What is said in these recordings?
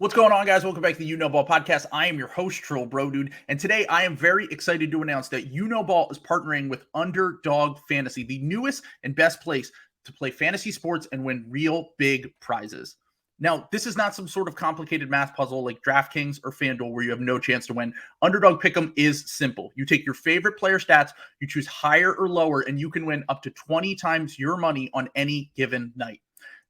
What's going on, guys? Welcome back to the You Know Ball podcast. I am your host, Trill Bro Dude, and today I am very excited to announce that You Know Ball is partnering with Underdog Fantasy, the newest and best place to play fantasy sports and win real big prizes. Now, this is not some sort of complicated math puzzle like DraftKings or FanDuel where you have no chance to win. Underdog Pick'em is simple. You take your favorite player stats, you choose higher or lower, and you can win up to 20 times your money on any given night.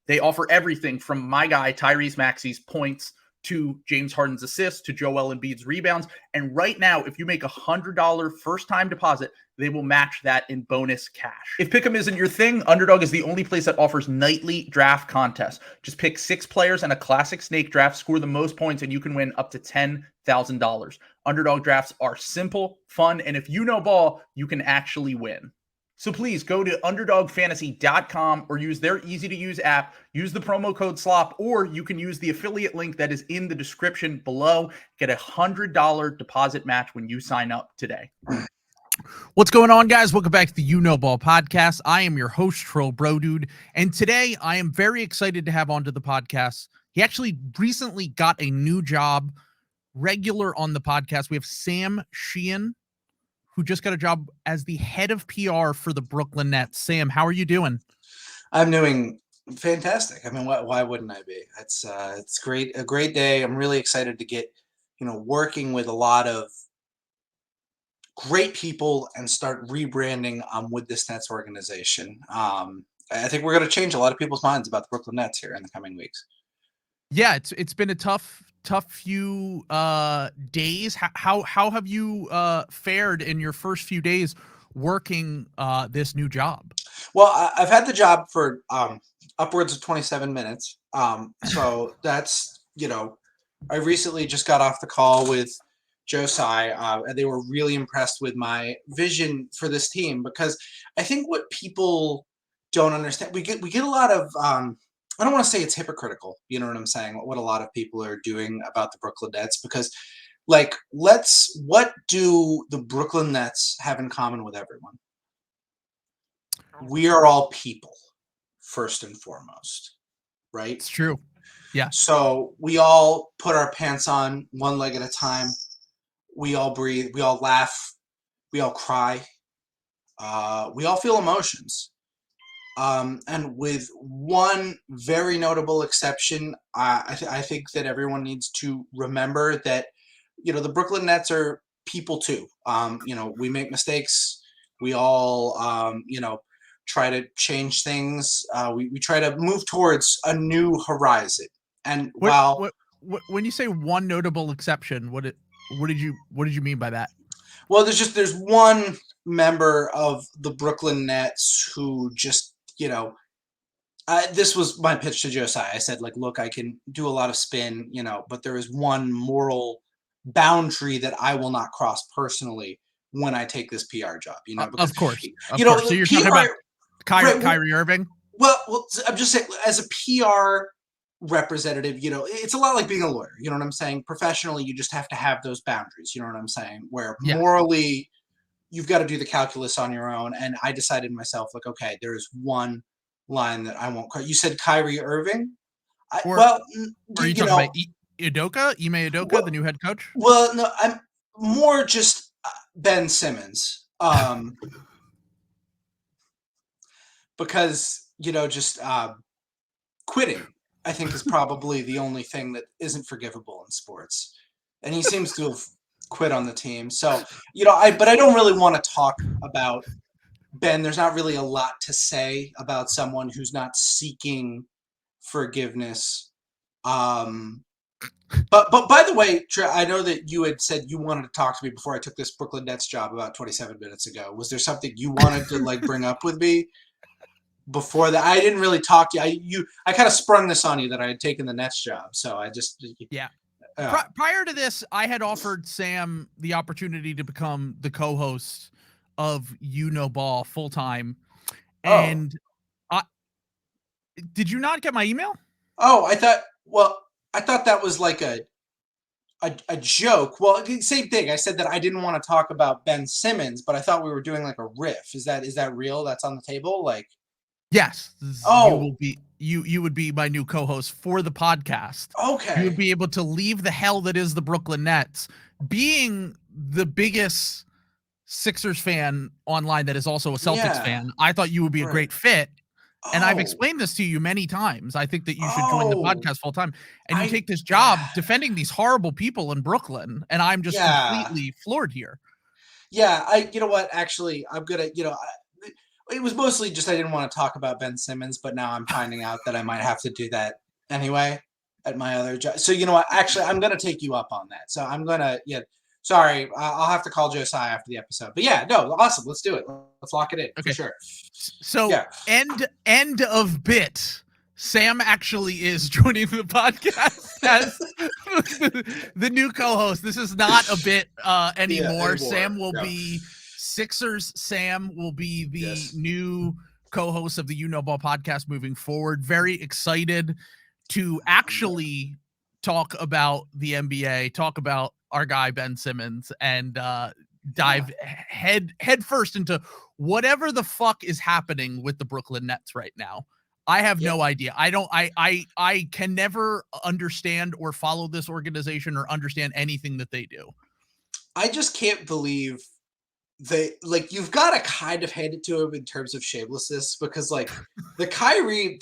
They offer everything from my guy, Tyrese Maxey's points, to James Harden's assists, to Joel Embiid's rebounds. And right now, if you make $100 first-time deposit, they will match that in bonus cash. If Pick'em isn't your thing, Underdog is the only place that offers nightly draft contests. Just pick 6 players and a classic snake draft, score the most points, and you can win up to $10,000. Underdog drafts are simple, fun, and if you know ball, you can actually win. So please go to UnderdogFantasy.com or use their easy-to-use app. Use the promo code SLOP, or you can use the affiliate link that is in the description below. Get a $100 deposit match when you sign up today. What's going on, guys? Welcome back to the You Know Ball podcast. I am your host, Trill Bro Dude, and today I am very excited to have onto the podcast. He actually recently got a new job, regular on the podcast. We have Sam Sheehan, who just got a job as the head of PR for the Brooklyn Nets. Sam, how are you doing? I'm doing fantastic. I mean, why wouldn't I be? It's great, a great day. I'm really excited to get, working with a lot of great people and start rebranding with this Nets organization. I think we're going to change a lot of people's minds about the Brooklyn Nets here in the coming weeks. Yeah, it's been a tough few days. How have you fared in your first few days working this new job? Well, I've had the job for upwards of 27 minutes. So that's, I recently just got off the call with Josai, and they were really impressed with my vision for this team, because I think what people don't understand, we get a lot of I don't want to say it's hypocritical, you know what I'm saying, what a lot of people are doing about the Brooklyn Nets, because what do the Brooklyn Nets have in common with everyone? We are all people, first and foremost, right? It's true. Yeah. So we all put our pants on one leg at a time. We all breathe. We all laugh. We all cry. We all feel emotions. And with one very notable exception, I think that everyone needs to remember that, the Brooklyn Nets are people too. We make mistakes. We all, try to change things. We try to move towards a new horizon. And when you say one notable exception, what did you mean by that? Well, there's one member of the Brooklyn Nets who just, this was my pitch to Josiah. I said, look, I can do a lot of spin, but there is one moral boundary that I will not cross personally when I take this PR job, because, of course. So you're talking about Kyrie Irving? Well, I'm just saying, as a PR representative, it's a lot like being a lawyer. You know what I'm saying? Professionally, you just have to have those boundaries. You know what I'm saying? Where morally, you've got to do the calculus on your own. And I decided myself, okay, there is one line that I won't cross. You said Kyrie Irving? Are you talking about Udoka? Ime Udoka, the new head coach? Well, no, I'm more just Ben Simmons. Because, just quitting, I think, is probably the only thing that isn't forgivable in sports. And he seems to have quit on the team. So, but I don't really want to talk about Ben. There's not really a lot to say about someone who's not seeking forgiveness. But by the way, I know that you had said you wanted to talk to me before I took this Brooklyn Nets job about 27 minutes ago. Was there something you wanted to bring up with me before that? I didn't really talk to you. I kind of sprung this on you that I had taken the Nets job. So I just, Prior to this, I had offered Sam the opportunity to become the co-host of You Know Ball full time. And did you not get my email? Oh, I thought that was like a joke. Well, same thing. I said that I didn't want to talk about Ben Simmons, but I thought we were doing a riff. Is that real? That's on the table? Yes. you would be my new co-host for the podcast. Okay. You would be able to leave the hell that is the Brooklyn Nets. Being the biggest Sixers fan online that is also a Celtics fan, I thought you would be a great fit. And I've explained this to you many times. I think that you should join the podcast full time. And you take this job defending these horrible people in Brooklyn. And I'm just completely floored here. Yeah, you know what? Actually, I'm gonna, it was mostly just I didn't want to talk about Ben Simmons, but now I'm finding out that I might have to do that anyway at my other job. So you know what? Actually, I'm gonna take you up on that. So I'm gonna, sorry, I'll have to call Josiah after the episode. But yeah, no, awesome. Let's do it. Let's lock it in for sure. So end of bit. Sam actually is joining the podcast as the new co-host. This is not a bit anymore. Sam will be Sixers. Sam will be the new co-host of the You Know Ball podcast moving forward. Very excited to actually talk about the NBA, talk about our guy Ben Simmons, and dive head first into whatever the fuck is happening with the Brooklyn Nets right now. I have no idea. I can never understand or follow this organization or understand anything that they do. I just can't believe you've got to kind of hand it to him in terms of shamelessness, because that Kyrie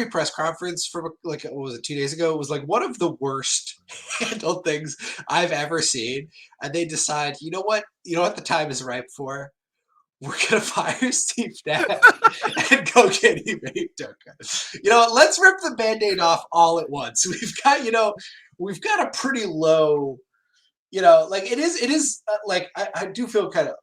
press conference from what was it, 2 days ago, was one of the worst handled things I've ever seen. And they decide, you know what the time is ripe for? We're going to fire Steve Nash and go get Udoka. Let's rip the Band-Aid off all at once. We've got a pretty low, it is I do feel kind of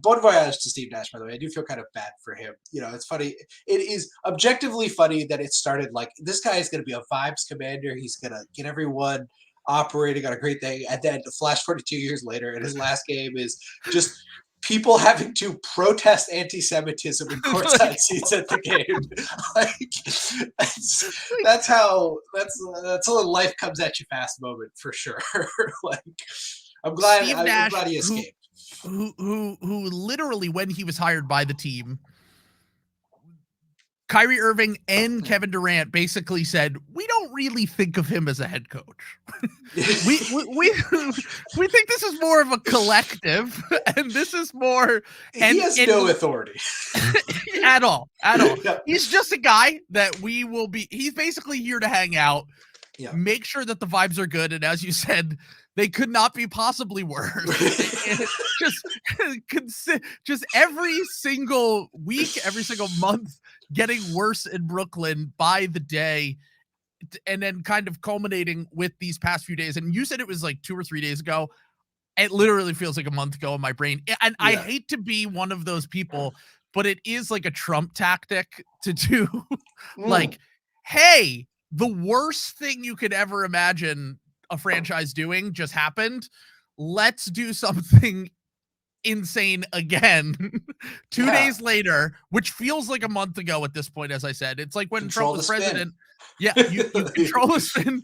bon voyage to Steve Nash, by the way. I do feel kind of bad for him. It's funny. It is objectively funny that it started this guy is going to be a vibes commander. He's going to get everyone operating on a great thing. And then flash 42 years later, and his last game is just people having to protest anti-Semitism in courtside seats at the game. That's a life comes at you fast moment for sure. I'm glad he escaped. Who literally, when he was hired by the team, Kyrie Irving and Kevin Durant basically said, we don't really think of him as a head coach. we think this is more of a collective, and this is more. He has no authority at all. Yep. He's just a guy that he's basically here to hang out, make sure that the vibes are good, and as you said, they could not be possibly worse. just every single week, every single month, getting worse in Brooklyn by the day, and then kind of culminating with these past few days. And you said it was 2 or 3 days ago. It literally feels like a month ago in my brain. And I hate to be one of those people, but it is like a Trump tactic to do hey, the worst thing you could ever imagine a franchise doing just happened. Let's do something insane again 2 days later, which feels like a month ago at this point. As I said, it's like when Trump was president. You control the spin.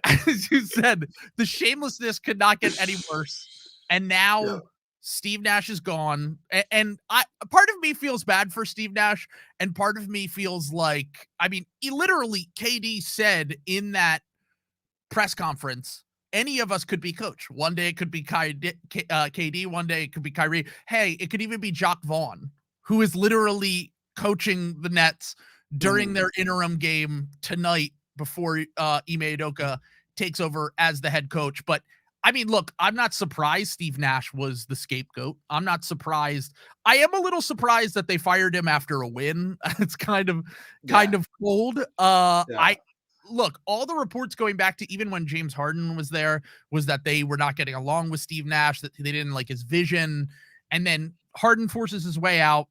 As you said, the shamelessness could not get any worse. And now Steve Nash is gone. And part of me feels bad for Steve Nash, and part of me feels he literally, KD said in that press conference, any of us could be coach. One day it could be KD. One day it could be Kyrie. Hey, it could even be Jacques Vaughn, who is literally coaching the Nets during their interim game tonight before Ime Udoka takes over as the head coach. But look, I'm not surprised Steve Nash was the scapegoat. I'm not surprised. I am a little surprised that they fired him after a win. It's kind of cold. Look, all the reports going back to even when James Harden was there was that they were not getting along with Steve Nash, that they didn't like his vision. And then Harden forces his way out.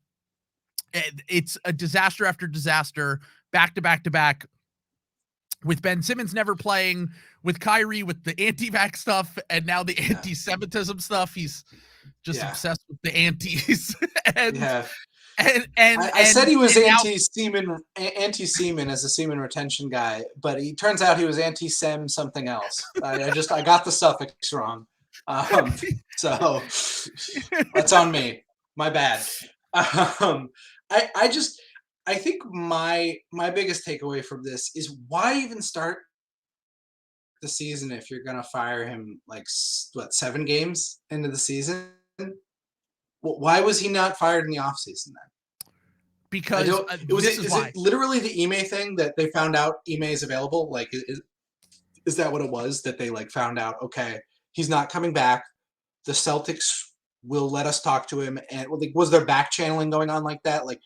It's a disaster after disaster, back to back, with Ben Simmons never playing, with Kyrie with the anti-vax stuff, and now the anti-Semitism stuff. He's just obsessed with the antis. I said he was anti-semen as a semen retention guy, but he turns out he was anti-sem something else. I got the suffix wrong. So that's on me. My bad. I think my biggest takeaway from this is why even start the season if you're gonna fire him like 7 games into the season? Why was he not fired in the offseason then? I Because don't. It was. this is Is it why. literally the Ime thing that they found out Ime is available? Like, is that what it was that they like found out? Okay, he's not coming back. The Celtics will let us talk to him. And like, was there back channeling going on like that? Like,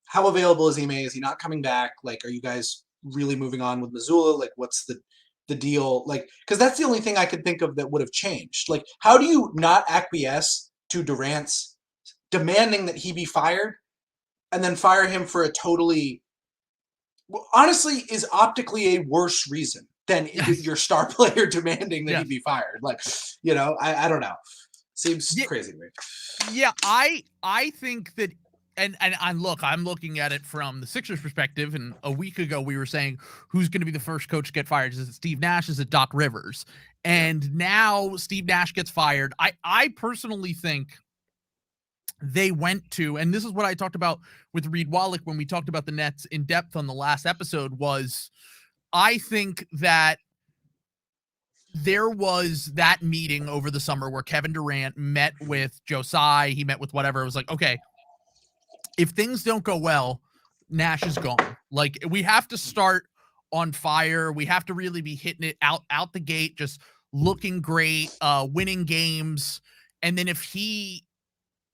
how available is Ime? Is he not coming back? Like, are you guys really moving on with Missoula? Like, what's the deal? Like, because that's the only thing I could think of that would have changed. Like, how do you not acquiesce to Durant's demanding that he be fired and then fire him for a totally, honestly, is optically a worse reason than Yes. your star player demanding that Yes. he be fired? Like, I don't know. Seems crazy to me. Yeah, I think that, and look, I'm looking at it from the Sixers perspective, and a week ago we were saying who's going to be the first coach to get fired. Is it Steve Nash? Is it Doc Rivers? And now Steve Nash gets fired. I personally think they went to, and this is what I talked about with Reed Wallach when we talked about the Nets in depth on the last episode, was I think that there was that meeting over the summer where Kevin Durant met with Joe Tsai, he met with whatever. It was like, okay, if things don't go well, Nash is gone. Like, we have to start on fire. We have to really be hitting it out the gate, just looking great, winning games. And then if he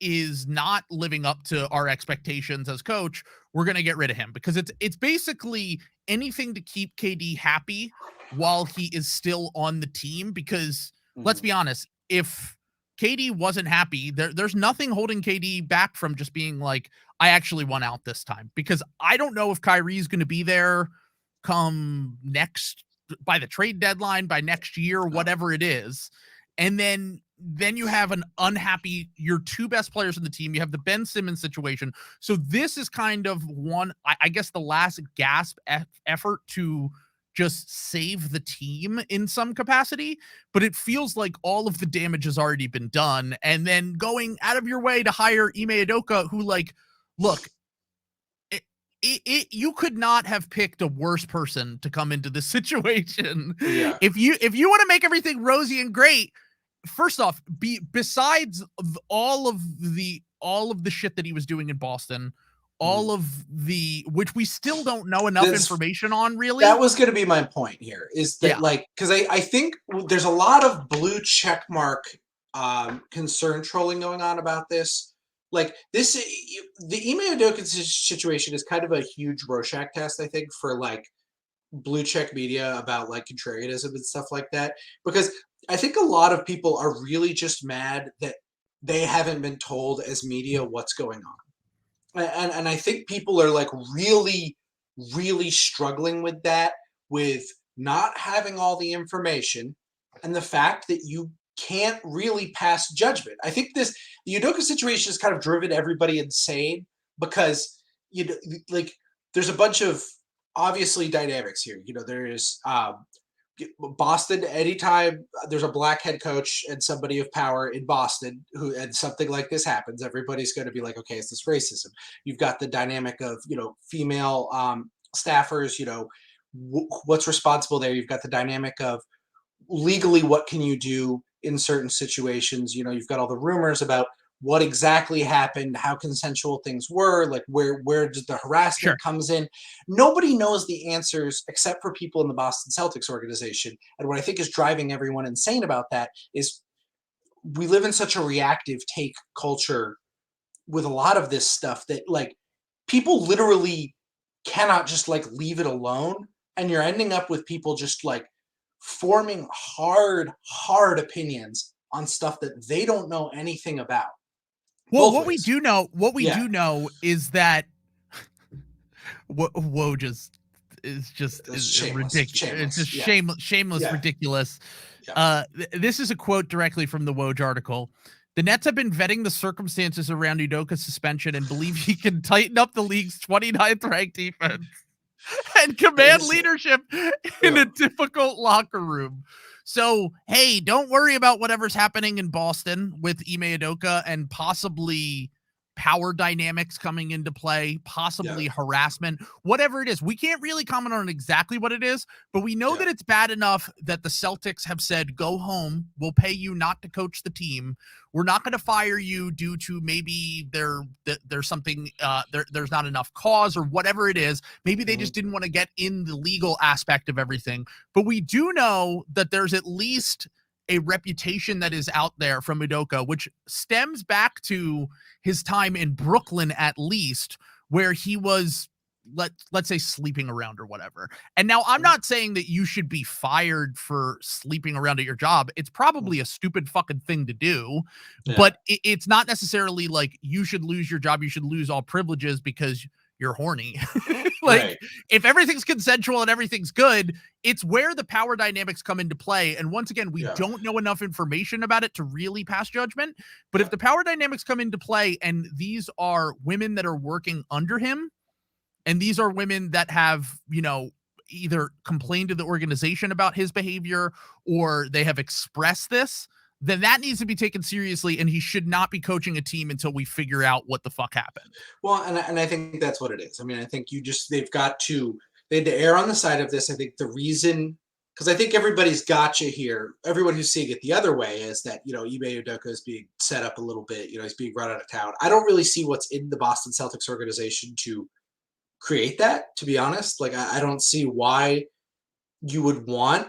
is not living up to our expectations as coach, we're going to get rid of him, because it's basically anything to keep KD happy while he is still on the team. Because let's be honest, if KD wasn't happy, there's nothing holding KD back from just being like, I actually won out this time. Because I don't know if Kyrie's going to be there come by the trade deadline, by next year, whatever it is. And then you have an unhappy, your two best players in the team. You have the Ben Simmons situation. So this is kind of one, I guess, the last gasp effort to just save the team in some capacity, but it feels like all of the damage has already been done. And then going out of your way to hire Ime Udoka, who, like, look, you could not have picked a worse person to come into this situation. Yeah. If you want to make everything rosy and great, first off, besides all of the shit that he was doing in Boston, all of which we still don't know enough information on, really. That was going to be my point here, is that like, because I think there's a lot of blue check mark concern trolling going on about this. Like, this, the Ime Udoka situation is kind of a huge Rorschach test, I think, for like blue check media about like contrarianism and stuff like that, because I think a lot of people are really just mad that they haven't been told as media what's going on. And I think people are like really, really struggling with that, with not having all the information and the fact that you can't really pass judgment. I think the Udoka situation has kind of driven everybody insane, because like, there's a bunch of obviously dynamics here. There's Boston, anytime there's a black head coach and somebody of power in Boston and something like this happens, everybody's going to be like, okay, is this racism? You've got the dynamic of, female staffers, what's responsible there. You've got the dynamic of legally, what can you do in certain situations? You've got all the rumors about what exactly happened, how consensual things were, like where did the harassment comes in. Nobody knows the answers except for people in the Boston Celtics organization. And what I think is driving everyone insane about that is we live in such a reactive take culture with a lot of this stuff that, like, people literally cannot just like leave it alone. And you're ending up with people just like forming hard opinions on stuff that they don't know anything about. Well, what we do know is that Woj is ridiculous. It's just shameless, ridiculous. Yeah. This is a quote directly from the Woj article. The Nets have been vetting the circumstances around Udoka's suspension and believe he can tighten up the league's 29th ranked defense and command leadership in a difficult locker room. So, hey, don't worry about whatever's happening in Boston with Ime Udoka and possibly power dynamics coming into play, possibly harassment, whatever it is. We can't really comment on exactly what it is, but we know that it's bad enough that the Celtics have said, go home. We'll pay you not to coach the team. We're not going to fire you due to maybe there's something, there's not enough cause or whatever it is. Maybe they just didn't want to get in the legal aspect of everything. But we do know that there's at least a reputation that is out there from Udoka, which stems back to his time in Brooklyn, at least, where he was, let's say, sleeping around or whatever. And now I'm not saying that you should be fired for sleeping around at your job. It's probably a stupid fucking thing to do, but it's not necessarily like you should lose your job. You should lose all privileges because you're horny. If everything's consensual and everything's good, it's where the power dynamics come into play. And once again, we don't know enough information about it to really pass judgment. But if the power dynamics come into play and these are women that are working under him, and these are women that have, either complained to the organization about his behavior or they have expressed this, then that needs to be taken seriously, and he should not be coaching a team until we figure out what the fuck happened. Well, and I think that's what it is. I mean, I think they had to err on the side of this. I think the reason, because I think everybody's gotcha here, everyone who's seeing it the other way is that, Ime Udoka is being set up a little bit, he's being run out of town. I don't really see what's in the Boston Celtics organization to create that, to be honest. Like, I don't see why you would want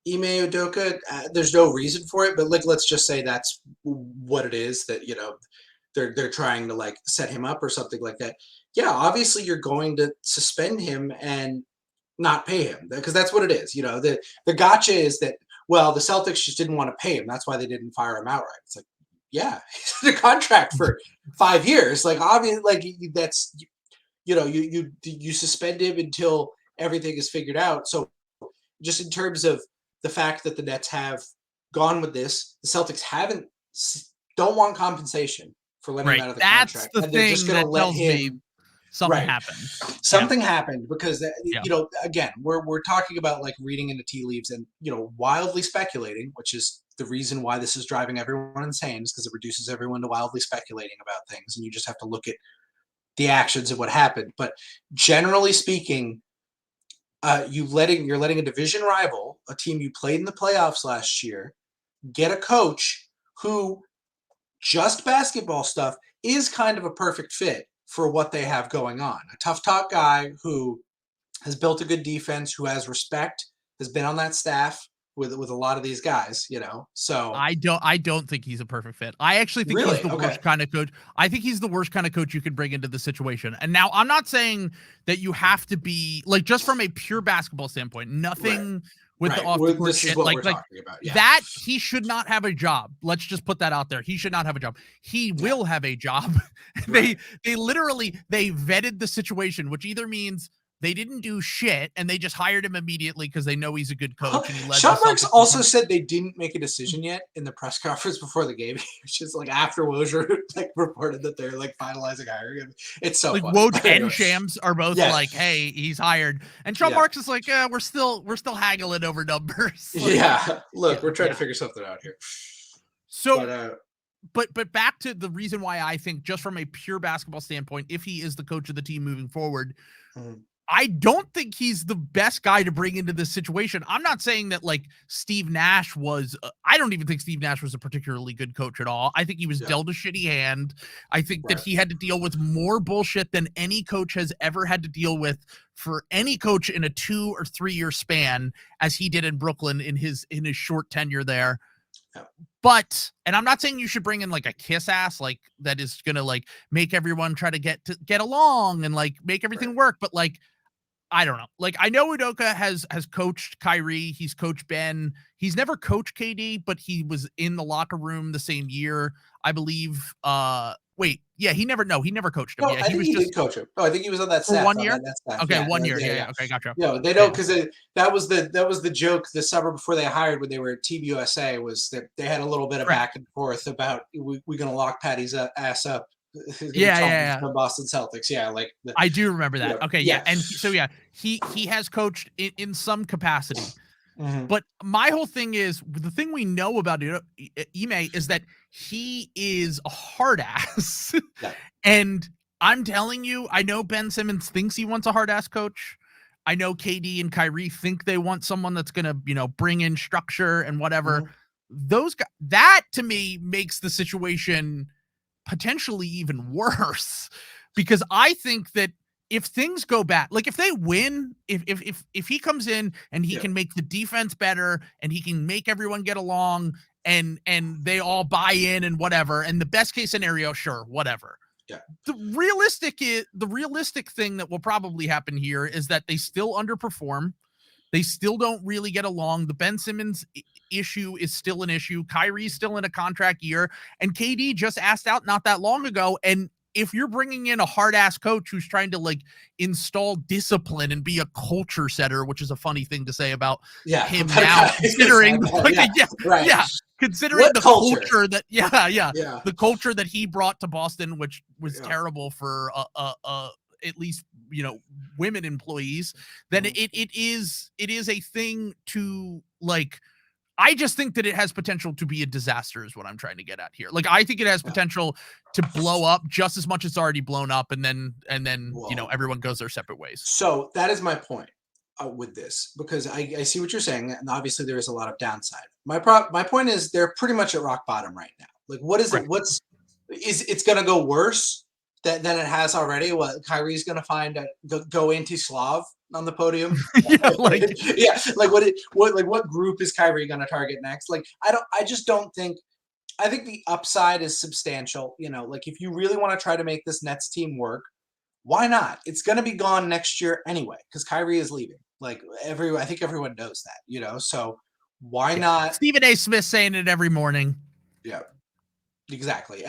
Ime Udoka. There's no reason for it, but let's just say that's what it is, that they're trying to like set him up or something like that. Yeah, obviously you're going to suspend him and not pay him, because that's what it is. The gotcha is that, well, the Celtics just didn't want to pay him, that's why they didn't fire him outright. It's like, yeah, he's in a contract for 5 years. Like, obviously, like, that's you suspend him until everything is figured out. So just in terms of the fact that the Nets have gone with this, the Celtics don't want compensation for letting him out of the contract. That's the thing that tells me something happened. Something happened, because again, we're talking about like reading into tea leaves and wildly speculating, which is the reason why this is driving everyone insane, is because it reduces everyone to wildly speculating about things, and you just have to look at the actions of what happened. But generally speaking, you're letting a division rival, a team you played in the playoffs last year, get a coach who, just basketball stuff, is kind of a perfect fit for what they have going on. A tough talk guy who has built a good defense, who has respect, has been on that staff with a lot of these guys, So I don't think he's a perfect fit. I actually think he's the worst kind of coach. I think he's the worst kind of coach you could bring into the situation. And now I'm not saying that you have to be like, just from a pure basketball standpoint, nothing with the off the court shit, like that. He should not have a job. Let's just put that out there. He should not have a job. He will have a job. They literally vetted the situation, which either means they didn't do shit and they just hired him immediately because they know he's a good coach. And he led Sean Marks also said they didn't make a decision yet in the press conference before the game, which is like after Woj reported that they're like finalizing hiring him. It's so like funny. Woj and Shams are both like, hey, he's hired. And Sean Marks is like, we're still haggling over numbers. We're trying to figure something out here. So but back to the reason why I think, just from a pure basketball standpoint, if he is the coach of the team moving forward, I don't think he's the best guy to bring into this situation. I'm not saying that like Steve Nash was, I don't even think Steve Nash was a particularly good coach at all. I think he was dealt a shitty hand. I think that he had to deal with more bullshit than any coach has ever had to deal with for any coach in a 2 or 3 year span, as he did in Brooklyn in his short tenure there. But, and I'm not saying you should bring in like a kiss ass, like that is going to like make everyone try to get along and like make everything work. But like, I don't know. Like, I know Udoka has coached Kyrie. He's coached Ben. He's never coached KD, but he was in the locker room the same year, I believe. He never coached him. No, I think he did coach him. Oh, I think he was on that staff. For 1 year? Okay, 1 year. Yeah. Okay, gotcha. No, they don't, because that was the joke the summer before they hired, when they were at Team USA, was that they had a little bit of back and forth about, we're going to lock Patty's ass up. The Boston Celtics. I do remember that. And so he has coached in some capacity. Mhm. But my whole thing is, the thing we know about Ime is that he is a hard ass. Yeah. And I'm telling you, I know Ben Simmons thinks he wants a hard ass coach. I know KD and Kyrie think they want someone that's going to, bring in structure and whatever. Mhm. Those guys, that to me makes the situation potentially even worse, because I think that if things go bad, like if they win, if he comes in and he Yeah. can make the defense better and he can make everyone get along and they all buy in and whatever, and the best case scenario, sure, whatever. Yeah. The realistic thing that will probably happen here is that they still underperform. They still don't really get along. The Ben Simmons issue is still an issue. Kyrie's still in a contract year, and KD just asked out not that long ago. And if you're bringing in a hard ass coach who's trying to like install discipline and be a culture setter, which is a funny thing to say about him now, considering considering What the culture that the culture that he brought to Boston, which was terrible for at least women employees, then it is a thing to like. I just think that it has potential to be a disaster is what I'm trying to get at here. Like, I think it has potential to blow up just as much as it's already blown up, and then everyone goes their separate ways. So that is my point with this, because I see what you're saying, and obviously there is a lot of downside. My point is they're pretty much at rock bottom right now. Like, what is it? It's going to go worse than it has already? What, Kyrie's going to find go anti-Slav on the podium? What group is Kyrie going to target next? Like, I just don't think. I think the upside is substantial. Like, if you really want to try to make this Nets team work, why not? It's going to be gone next year anyway, because Kyrie is leaving. Like, I think everyone knows that. So why not? Stephen A. Smith saying it every morning. Yeah, exactly.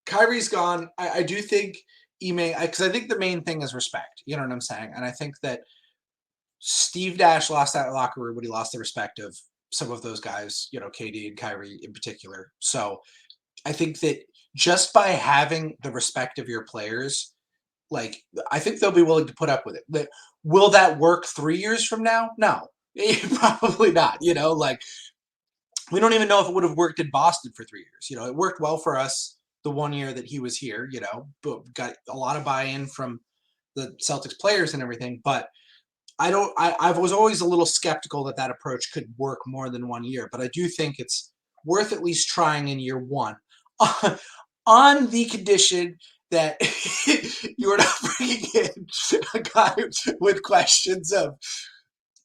Kyrie's gone. I do think because I think the main thing is respect. You know what I'm saying? And I think that Steve Nash lost that locker room when he lost the respect of some of those guys, KD and Kyrie in particular. So I think that just by having the respect of your players, like, I think they'll be willing to put up with it. But will that work 3 years from now? No, probably not. Like, we don't even know if it would have worked in Boston for 3 years. It worked well for us the 1 year that he was here, but got a lot of buy-in from the Celtics players and everything. But I was always a little skeptical that approach could work more than 1 year, but I do think it's worth at least trying in year one on the condition that you're not bringing in a guy with questions of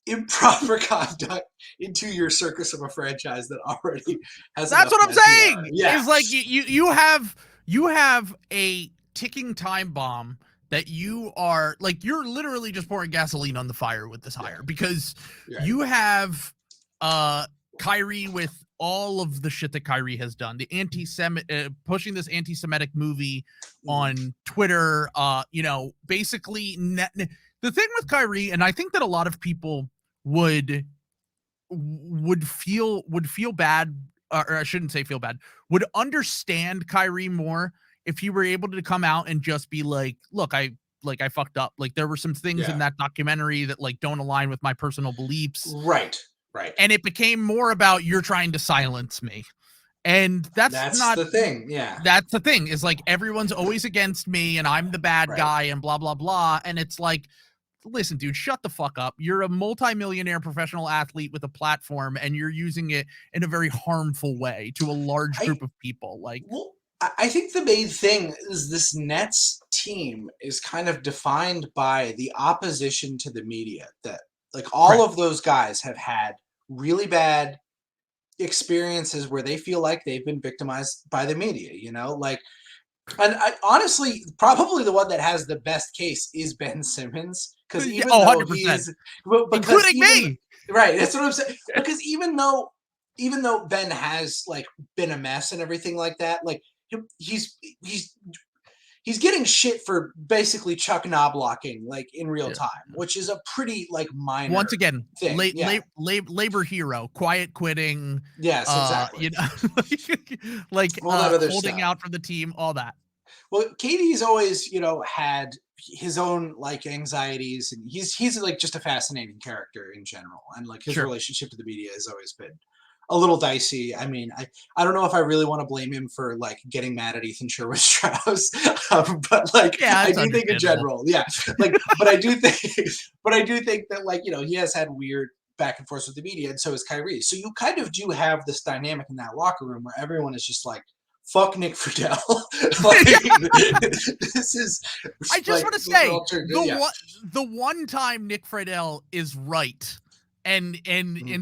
improper conduct into your circus of a franchise that already has. That's what I'm saying. Yeah, it's like you have a ticking time bomb that you are like, you're literally just pouring gasoline on the fire with this hire, because you have Kyrie with all of the shit that Kyrie has done, the pushing this anti-Semitic movie on Twitter, basically the thing with Kyrie, and I think that a lot of people would feel bad, or I shouldn't say feel bad, would understand Kyrie more if he were able to come out and just be like, look, I fucked up. Like, there were some things in that documentary that like don't align with my personal beliefs. Right. And it became more about, you're trying to silence me. And that's not the thing. Yeah. That's the thing, is like, everyone's always against me and I'm the bad guy and blah, blah, blah. And it's like, listen, dude, shut the fuck up. You're a multimillionaire professional athlete with a platform, and you're using it in a very harmful way to a large group of people. Like, well, I think the main thing is this Nets team is kind of defined by the opposition to the media, that like all of those guys have had really bad experiences where they feel like they've been victimized by the media, like, and honestly, probably the one that has the best case is Ben Simmons, because even though 100%. he is, including me, right? That's what I'm saying. Because even though Ben has like been a mess and everything like that, like he's getting shit for basically Chuck Knoblocking like in real time, which is a pretty like minor. Once again, thing. labor hero, quiet quitting. Yes, exactly. Like all that other holding stuff out for the team, all that. Well, Katie's always, had his own like anxieties, and he's like just a fascinating character in general, and like his Sure. relationship to the media has always been a little dicey. I mean, I don't know if I really want to blame him for like getting mad at Ethan Sherwood-Strauss, but like Yeah, I it's do think in general, yeah, like, but I do think that like he has had weird back and forth with the media, and so is Kyrie. So you kind of do have this dynamic in that locker room where everyone is just like, fuck Nick Friedel. This is. I just like, want to say yeah. the one time Nick Friedel is right and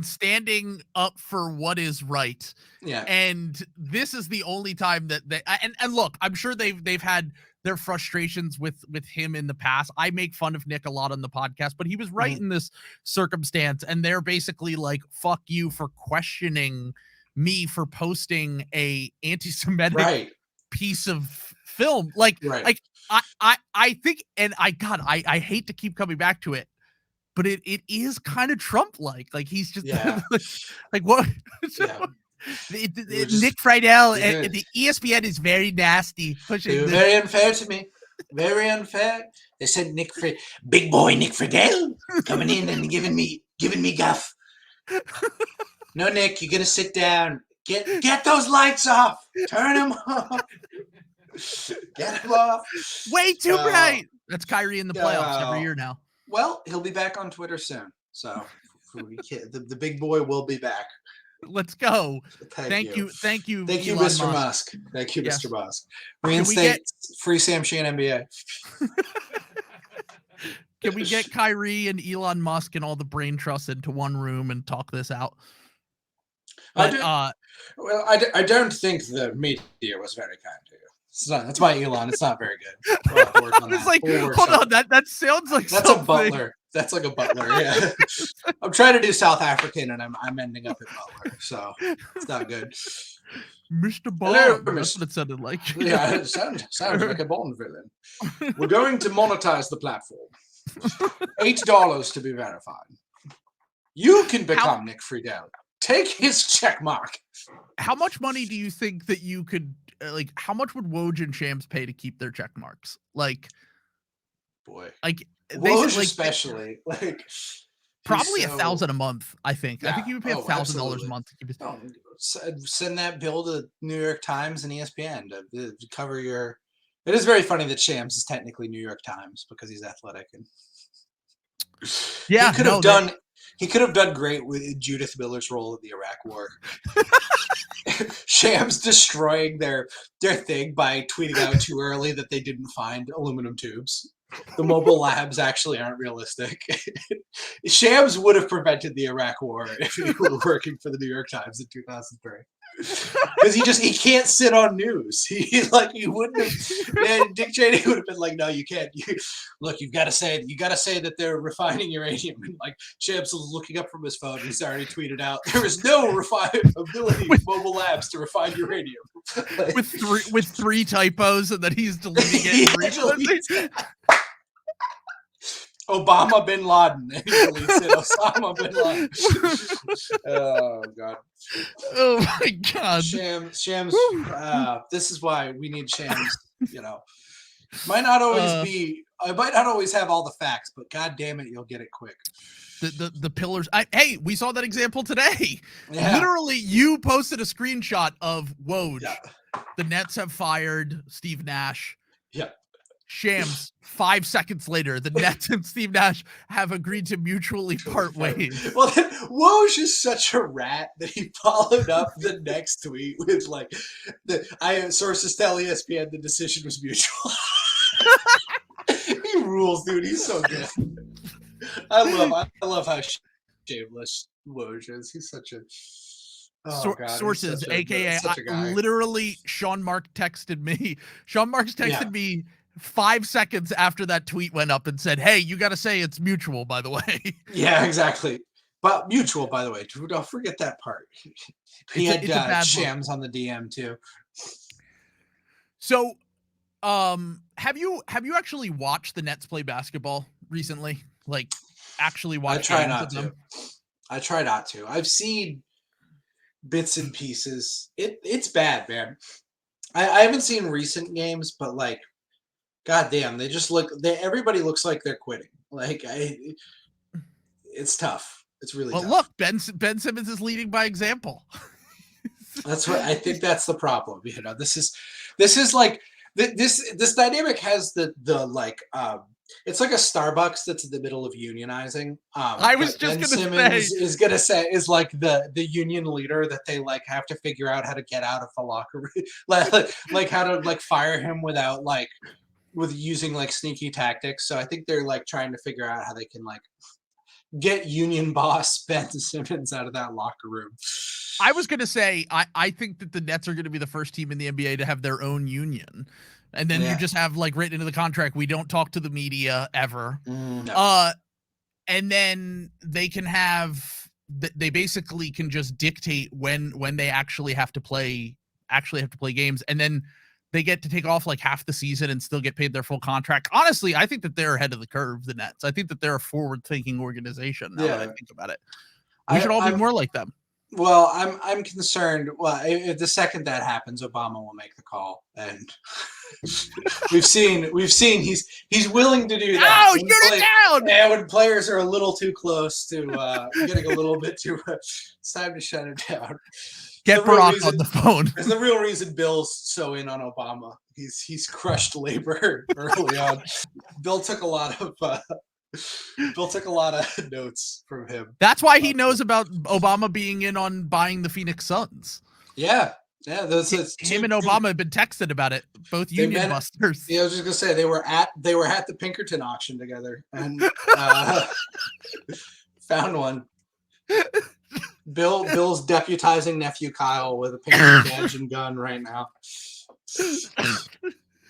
standing up for what is right. Yeah. And this is the only time that they and look, I'm sure they've had their frustrations with him in the past. I make fun of Nick a lot on the podcast, but he was right in this circumstance, and they're basically like, fuck you for questioning me for posting a anti-Semitic piece of film. Like I think, and I hate to keep coming back to it, but it is kind of Trump like he's just like what Nick Friedel and the ESPN is very nasty. They were very unfair to me. Very unfair. They said big boy Nick Friedel coming in and giving me guff. No, Nick, you're gonna sit down. Get those lights off. Turn them off. Get them off. Way too bright. That's Kyrie in the playoffs every year now. Well, he'll be back on Twitter soon. So the big boy will be back. Let's go. Thank you, Elon Mr. Musk. Thank you, Mr. Musk. Reinstate free Sam Sheehan NBA. Can we get Kyrie and Elon Musk and all the brain trusts into one room and talk this out? But, I don't think the media was very kind to you. That's my Elon. It's not very good. We'll have to work on that. It's like, hold on, that sounds like that's something. A butler. That's like a butler. Yeah. I'm trying to do South African, and I'm ending up at butler, so it's not good. Mr. Bond. That's what it sounded like. Yeah, it sounds like a Bond villain. We're going to monetize the platform. $8 to be verified. You can become Nick Friedel. Take his check mark. How much money do you think that you could like? How much would Woj and Shams pay to keep their check marks? Like, boy, like Woj especially like probably $1,000 a month. I think. Yeah. I think you would pay $1,000 a month to keep his. Send that bill to New York Times and ESPN to cover your. It is very funny that Shams is technically New York Times because he's athletic and. Yeah, He could have done great with Judith Miller's role in the Iraq War. Shams destroying their thing by tweeting out too early that they didn't find aluminum tubes. The mobile labs actually aren't realistic. Shams would have prevented the Iraq War if he were working for the New York Times in 2003. Because he can't sit on news. He wouldn't have. Dick Cheney would have been like, no, you can't. You've got to say that they're refining uranium. And like Shams is looking up from his phone, and he's already tweeted out, there is no ability with mobile labs to refine uranium. with three typos, and then he's deleting it. Obama bin Laden. And he deletes it. Osama bin Laden. Oh God. Oh my God. Shams. This is why we need Shams. Might not always be. I might not always have all the facts, but God damn it, you'll get it quick. The pillars. Hey, we saw that example today. Yeah. Literally, you posted a screenshot of Woj. Yeah. The Nets have fired Steve Nash. Yeah. Shams, 5 seconds later, the Nets and Steve Nash have agreed to mutually part ways. Well, Woj is such a rat that he followed up the next tweet with sources tell ESPN the decision was mutual. He rules, dude. He's so good. I love how shameless Woj is. He's such a. God, sources, aka literally, Sean Mark texted me. Sean Marks texted me 5 seconds after that tweet went up and said, "Hey, you got to say it's mutual, by the way." Yeah, exactly. But mutual, by the way. Don't forget that part. He had Shams on the DM too. So, have you actually watched the Nets play basketball recently? Like, actually watch? I try not to. I've seen bits and pieces. It's bad, man. I haven't seen recent games, but like, goddamn, they just look. Everybody looks like they're quitting. Like, it's tough. It's really Well, tough. look, Ben Simmons is leading by example. That's what I think. That's the problem. You know, this is like this dynamic has the like it's like a Starbucks that's in the middle of unionizing. I was but just Ben gonna Simmons say is gonna say is like the union leader that they like have to figure out how to get out of the locker room, like how to like fire him without like with using like sneaky tactics. So I think they're like trying to figure out how they can like get union boss Ben Simmons out of that locker room. I was going to say, I think that the Nets are going to be the first team in the NBA to have their own union. And then you just have like written into the contract, we don't talk to the media ever. No. And then they can have, they basically can just dictate when they actually have to play games. And then they get to take off like half the season and still get paid their full contract. Honestly, I think that they're ahead of the curve, the Nets. I think that they're a forward-thinking organization now that I think about it. We should all be more like them. Well, I'm concerned. Well, if the second that happens, Obama will make the call, and we've seen he's willing to do that. Oh, shoot it down! Yeah, when players are a little too close to getting a little bit too much, it's time to shut it down. Get Barack on the phone. There's the real reason Bill's so in on Obama. He's crushed labor early on. Bill took a lot of notes from him. That's why he knows about Obama being in on buying the Phoenix Suns. Yeah. Him and Obama have been texting about it. Both union busters. Yeah, I was just gonna say they were at the Pinkerton auction together and found one. Bill's deputizing nephew Kyle with a Pinkerton badge and gun right now.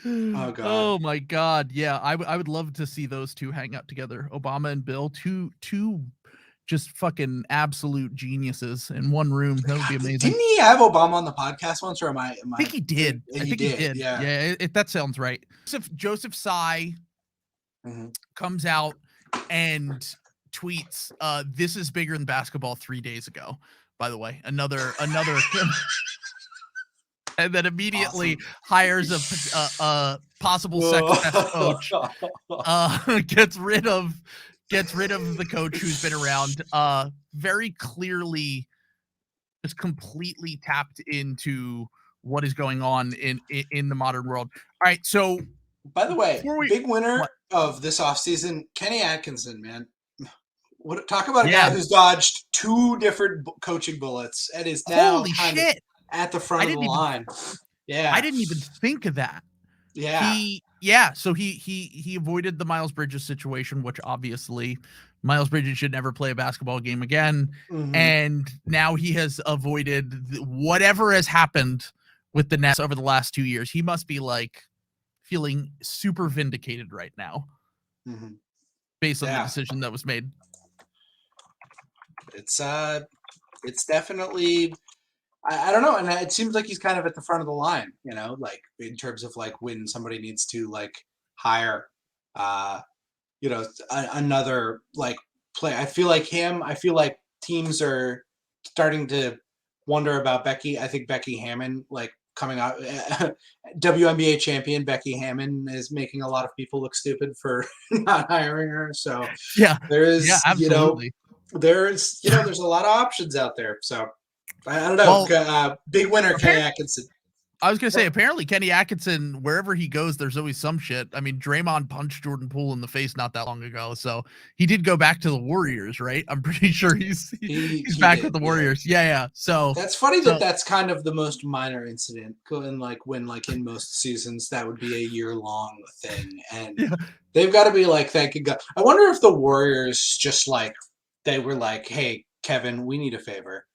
Oh god. Oh my god. Yeah, I would love to see those two hang out together. Obama and Bill, two just fucking absolute geniuses in one room. That would be amazing. Didn't he have Obama on the podcast once, or am I? I think he did. I think he did. Yeah. That sounds right. Joseph Tsai comes out and tweets, "This is bigger than basketball 3 days ago." By the way, another. And then immediately hires a possible sex test coach. Gets rid of the coach who's been around. Very clearly, just completely tapped into what is going on in the modern world. All right, so by the way, big winner of this offseason, Kenny Atkinson, man. Talk about a guy who's dodged 2 different coaching bullets and is now at the front of the line. Yeah. I didn't even think of that. Yeah. So he avoided the Miles Bridges situation, which obviously Miles Bridges should never play a basketball game again. And now he has avoided whatever has happened with the Nets over the last 2 years. He must be like feeling super vindicated right now based on the decision that was made. It's definitely, I don't know. And it seems like he's kind of at the front of the line, you know, like in terms of like when somebody needs to like hire, another like play. I feel like teams are starting to wonder about Becky. I think Becky Hammon, like coming out, WNBA champion Becky Hammon is making a lot of people look stupid for not hiring her. So absolutely. There's a lot of options out there. So I don't know. Big winner, Kenny Atkinson. I was gonna say, apparently Kenny Atkinson, wherever he goes, there's always some shit. I mean, Draymond punched Jordan Poole in the face not that long ago, so he did go back to the Warriors, right? I'm pretty sure he's back with the Warriors. Yeah. So that's funny that's kind of the most minor incident. And like when like in most seasons that would be a year-long thing, and they've got to be like, thank God. I wonder if the Warriors just like they were like, hey, Kevin, we need a favor.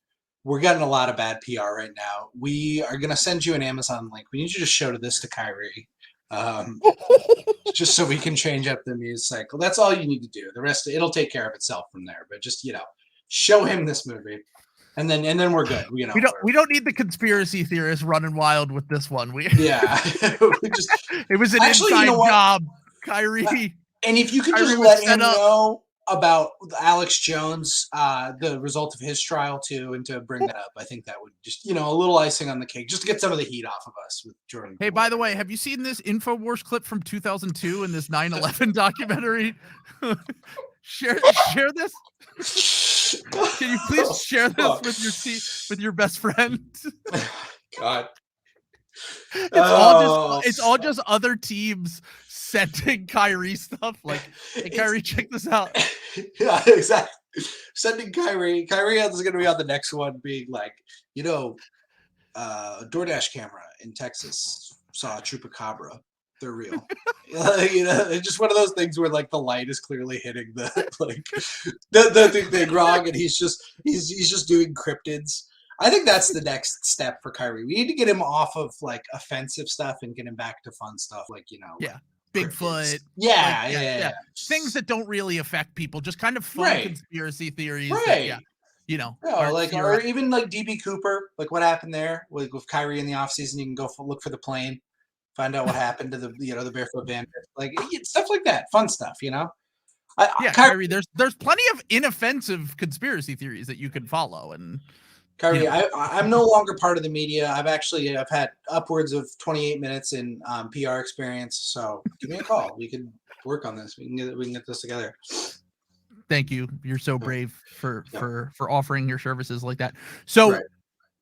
We're getting a lot of bad PR right now. We are going to send you an Amazon link. We need you to show this to Kyrie just so we can change up the news cycle. That's all you need to do. The rest, it'll take care of itself from there. But just, show him this movie. And then we're good. We don't need the conspiracy theorists running wild with this one. It was an inside job. Kyrie. And if you could just let him know about Alex Jones, the result of his trial too, and to bring that up, I think that would just, a little icing on the cake, just to get some of the heat off of us with Jordan. Hey, by the way, have you seen this InfoWars clip from 2002 in this 9/11 documentary? share this. Can you please share this with your best friend? God. It's all just other teams sending Kyrie stuff. Like, hey, Kyrie, check this out. Yeah, exactly. Sending Kyrie. Kyrie is going to be on the next one, being like, a DoorDash camera in Texas saw a chupacabra. They're real. It's just one of those things where like the light is clearly hitting the thing wrong, and he's just doing cryptids. I think that's the next step for Kyrie. We need to get him off of like offensive stuff and get him back to fun stuff, like Bigfoot. Yeah. Things that don't really affect people, just kind of fun conspiracy theories. Right. Or even like DB Cooper, like what happened there with Kyrie in the offseason. You can go look for the plane, find out what happened to the the Barefoot Bandit, like stuff like that, fun stuff. Kyrie, there's plenty of inoffensive conspiracy theories that you can follow, and Kyrie, I'm no longer part of the media. I've had upwards of 28 minutes in PR experience. So give me a call. We can work on this. We can get this together. Thank you. You're so brave for offering your services like that. So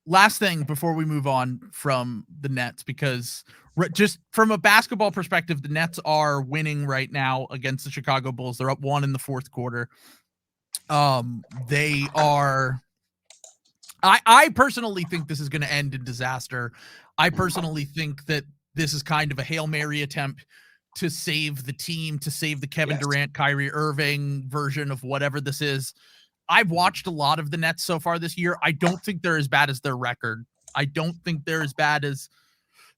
last thing before we move on from the Nets, because just from a basketball perspective, the Nets are winning right now against the Chicago Bulls. They're up 1 in the fourth quarter. They are. I personally think this is going to end in disaster. I personally think that this is kind of a Hail Mary attempt to save the team, to save the Kevin Durant, Kyrie Irving version of whatever this is. I've watched a lot of the Nets so far this year. I don't think they're as bad as their record. I don't think they're as bad as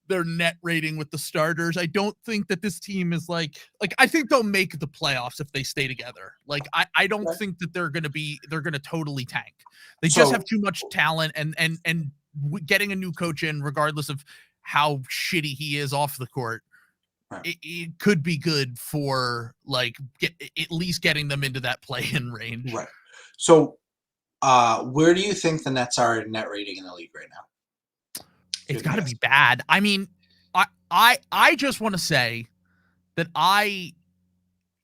their net rating with the starters. I don't think that this team is like I think they'll make the playoffs if they stay together. Like I don't think that they're going to totally tank. They just have too much talent, and getting a new coach in, regardless of how shitty he is off the court, it could be good for at least getting them into that play-in range. Right. So where do you think the Nets are in net rating in the league right now? It's got to be bad. I mean, I just want to say that I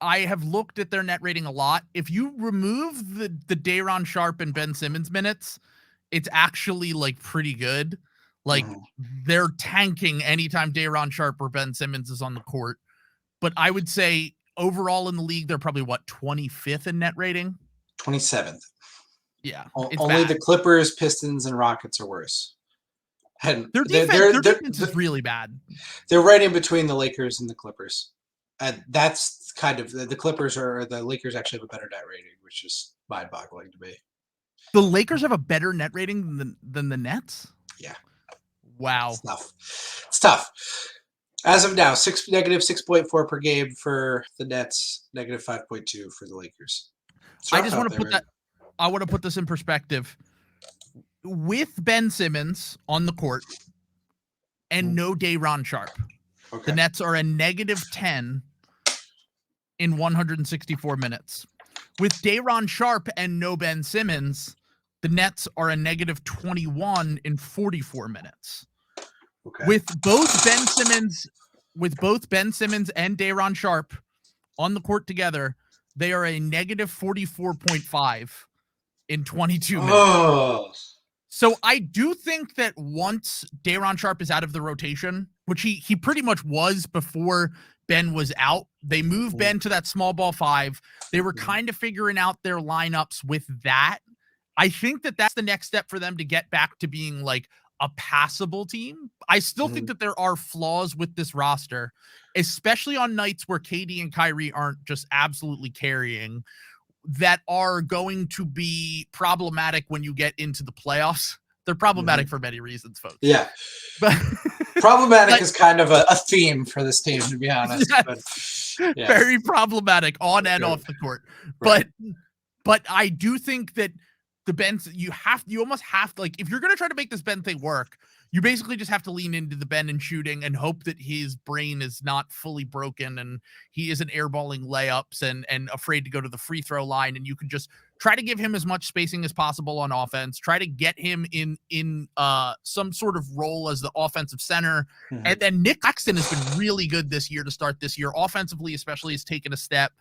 have looked at their net rating a lot. If you remove the Day'Ron Sharpe and Ben Simmons minutes, it's actually pretty good. They're tanking anytime Day'Ron Sharpe or Ben Simmons is on the court. But I would say overall in the league, they're probably 25th in net rating? 27th. Yeah. Only the Clippers, Pistons, and Rockets are worse. And their defense is really bad. They're right in between the Lakers and the Clippers. That's kind of the Clippers the Lakers actually have a better net rating, which is mind-boggling to me. The Lakers have a better net rating than the Nets? Yeah. Wow. It's tough. As of now, negative 6.4 per game for the Nets, negative 5.2 for the Lakers. I just want to put this in perspective. With Ben Simmons on the court and no Day'Ron Sharpe, the Nets are a negative 10 in 164 minutes. With Day'Ron Sharpe and no Ben Simmons, the Nets are a negative 21 in 44 minutes. Okay. With both Ben Simmons and Day'Ron Sharpe on the court together, they are a negative 44.5 in 22 minutes. Oh. So I do think that once Day'Ron Sharpe is out of the rotation, which he pretty much was before Ben was out, they moved Ben to that small ball 5. They were kind of figuring out their lineups with that. I think that that's the next step for them to get back to being a passable team. I still think that there are flaws with this roster, especially on nights where KD and Kyrie aren't just absolutely carrying, that are going to be problematic when you get into the playoffs. They're problematic for many reasons, folks. Yeah. But problematic is kind of a theme for this team, to be honest. Yes. But, very problematic on and off the court. Right. But I do think that the Ben, you almost have to, like, if you're going to try to make this Ben thing work, you basically just have to lean into the Ben and shooting and hope that his brain is not fully broken and he isn't airballing layups and afraid to go to the free throw line. And you can just try to give him as much spacing as possible on offense, try to get him in some sort of role as the offensive center. Mhm. And then Nick Claxton has been really good this year to start this year. Offensively, especially, has taken a step.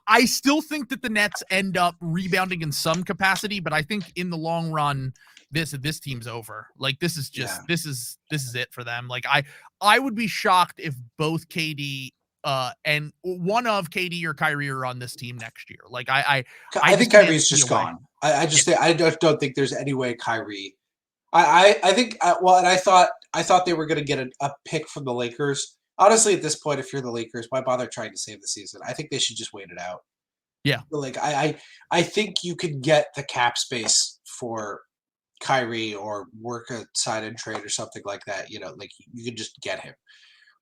I still think that the Nets end up rebounding in some capacity, but I think in the long run, this team's over. Like, this is just this is it for them. Like, I would be shocked if both KD and one of KD or Kyrie are on this team next year. Like, I think Kyrie's just gone. I just think, I don't think there's any way Kyrie. I think and I thought they were going to get a pick from the Lakers. Honestly, at this point, if you're the Lakers, why bother trying to save the season? I think they should just wait it out. Yeah. Like, I think you could get the cap space for Kyrie or work a sign-in trade or something like that. You know, like, you could just get him.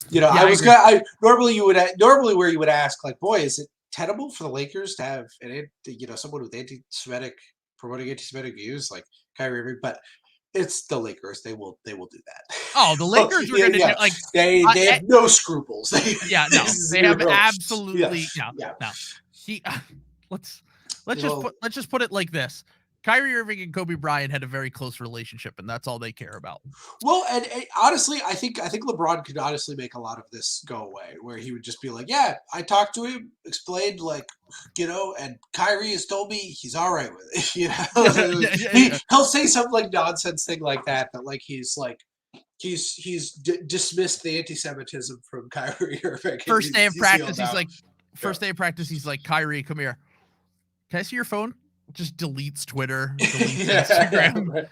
You know, Yeah, normally where you would ask, like, boy, is it tenable for the Lakers to have someone with promoting anti-Semitic views like Kyrie Irving? But it's the Lakers. They will do that. Oh, the Lakers are going to like they have no scruples. They have absolutely no. Let's just put it like this. Kyrie Irving and Kobe Bryant had a very close relationship, and that's all they care about. Well, and honestly, I think LeBron could honestly make a lot of this go away, where he would just be like, "Yeah, I talked to him, explained, like, and Kyrie has told me he's all right with it." You know, he'll say something like nonsense thing like that, but like he's dismissed the anti-Semitism from Kyrie Irving. First day of practice, he's like, "Kyrie, come here. Can I see your phone?" Just deletes Twitter, deletes Instagram. Right.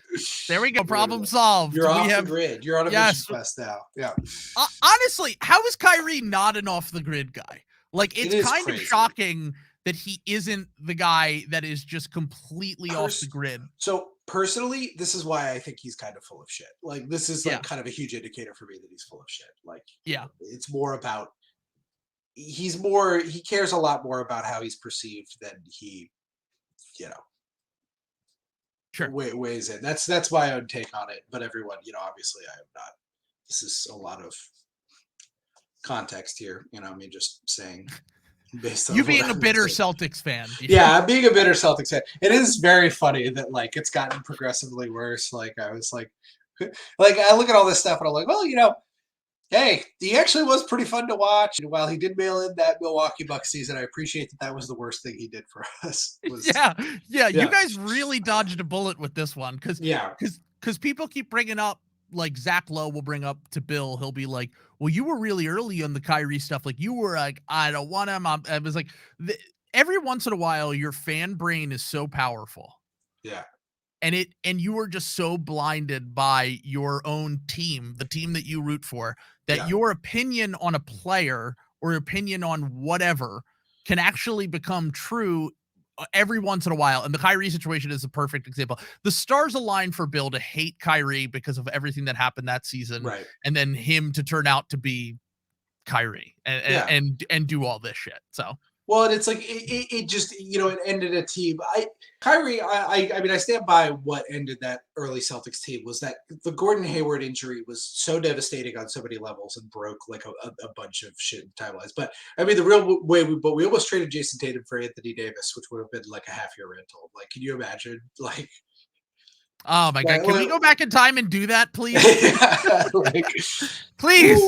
There we go. Problem solved. You're off the grid. You're on a mission quest now. Yeah. Honestly, how is Kyrie not an off the grid guy? Like, it's kind of shocking that he isn't the guy that is just completely off the grid. So personally, this is why I think he's kind of full of shit. Like, this is like kind of a huge indicator for me that he's full of shit. Like, it's more about he cares a lot more about how he's perceived than he weighs in. That's my own take on it. But everyone, obviously I am not. This is a lot of context here. I mean, just saying based on you being a bitter Celtics fan. Yeah, I'm being a bitter Celtics fan. It is very funny that, like, it's gotten progressively worse. Like, I was like I look at all this stuff and I'm like, well, hey, he actually was pretty fun to watch. And while he did mail in that Milwaukee Bucks season, I appreciate that was the worst thing he did for us. Yeah. You guys really dodged a bullet with this one. Because people keep bringing up, like, Zach Lowe will bring up to Bill. He'll be like, well, you were really early on the Kyrie stuff. Like, you were like, I don't want him. I was like, every once in a while, your fan brain is so powerful. Yeah. And you are just so blinded by your own team, the team that you root for, that your opinion on a player or opinion on whatever can actually become true every once in a while. And the Kyrie situation is a perfect example. The stars align for Bill to hate Kyrie because of everything that happened that season. Right. And then him to turn out to be Kyrie and do all this shit. So. Well, and it's like it just it ended a team. Kyrie, I mean, I stand by what ended that early Celtics team was that the Gordon Hayward injury was so devastating on so many levels and broke like a bunch of shit in timelines. But I mean, the real way we almost traded Jason Tatum for Anthony Davis, which would have been like a half-year rental. Like, can you imagine? Like, oh my God! Can we go back in time and do that, please? Please,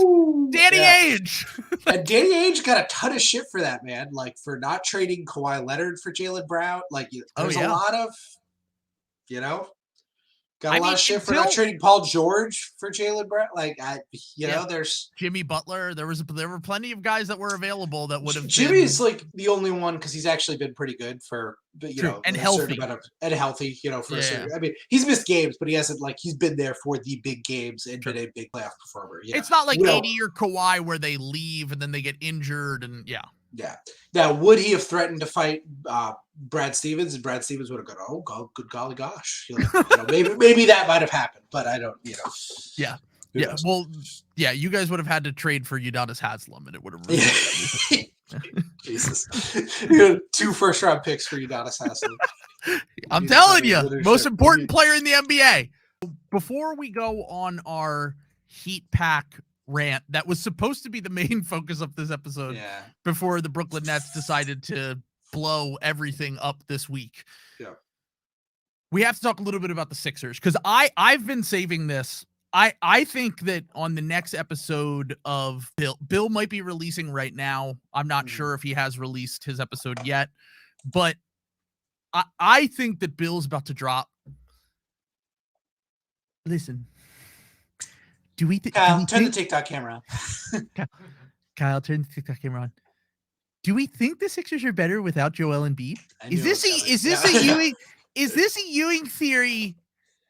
Danny Ainge. And Danny Ainge got a ton of shit for that, man. Like, for not trading Kawhi Leonard for Jaylen Brown. Like, there's a lot of, got a lot of shit for not trading Paul George for Jaylen Brown. Like, there's Jimmy Butler. There were plenty of guys that were available that would have. Jimmy's like the only one because he's actually been pretty good for and healthy for a certain. I mean, he's missed games, but he hasn't he's been there for the big games and been a big playoff performer. It's not like AD or Kawhi where they leave and then they get injured and Yeah. Now, would he have threatened to fight Brad Stevens? And Brad Stevens would have gone, "Oh, God, good golly gosh!" Maybe that might have happened, but I don't. Yeah. Yeah. Well, yeah. You guys would have had to trade for Udonis Haslem, and it would have. Really Jesus. 2 first-round picks for Udonis Haslem. I'm telling you, most important player in the NBA. Before we go on our Heat Pack rant, that was supposed to be the main focus of this episode before the Brooklyn Nets decided to blow everything up this week. Yeah. We have to talk a little bit about the Sixers because I've been saving this. I think that on the next episode of Bill might be releasing right now. I'm not sure if he has released his episode yet, but I think that Bill's about to drop. Listen, Kyle, turn the TikTok camera on. Kyle, turn the TikTok camera on. Do we think the Sixers are better without Joel Embiid? Is this a Ewing theory?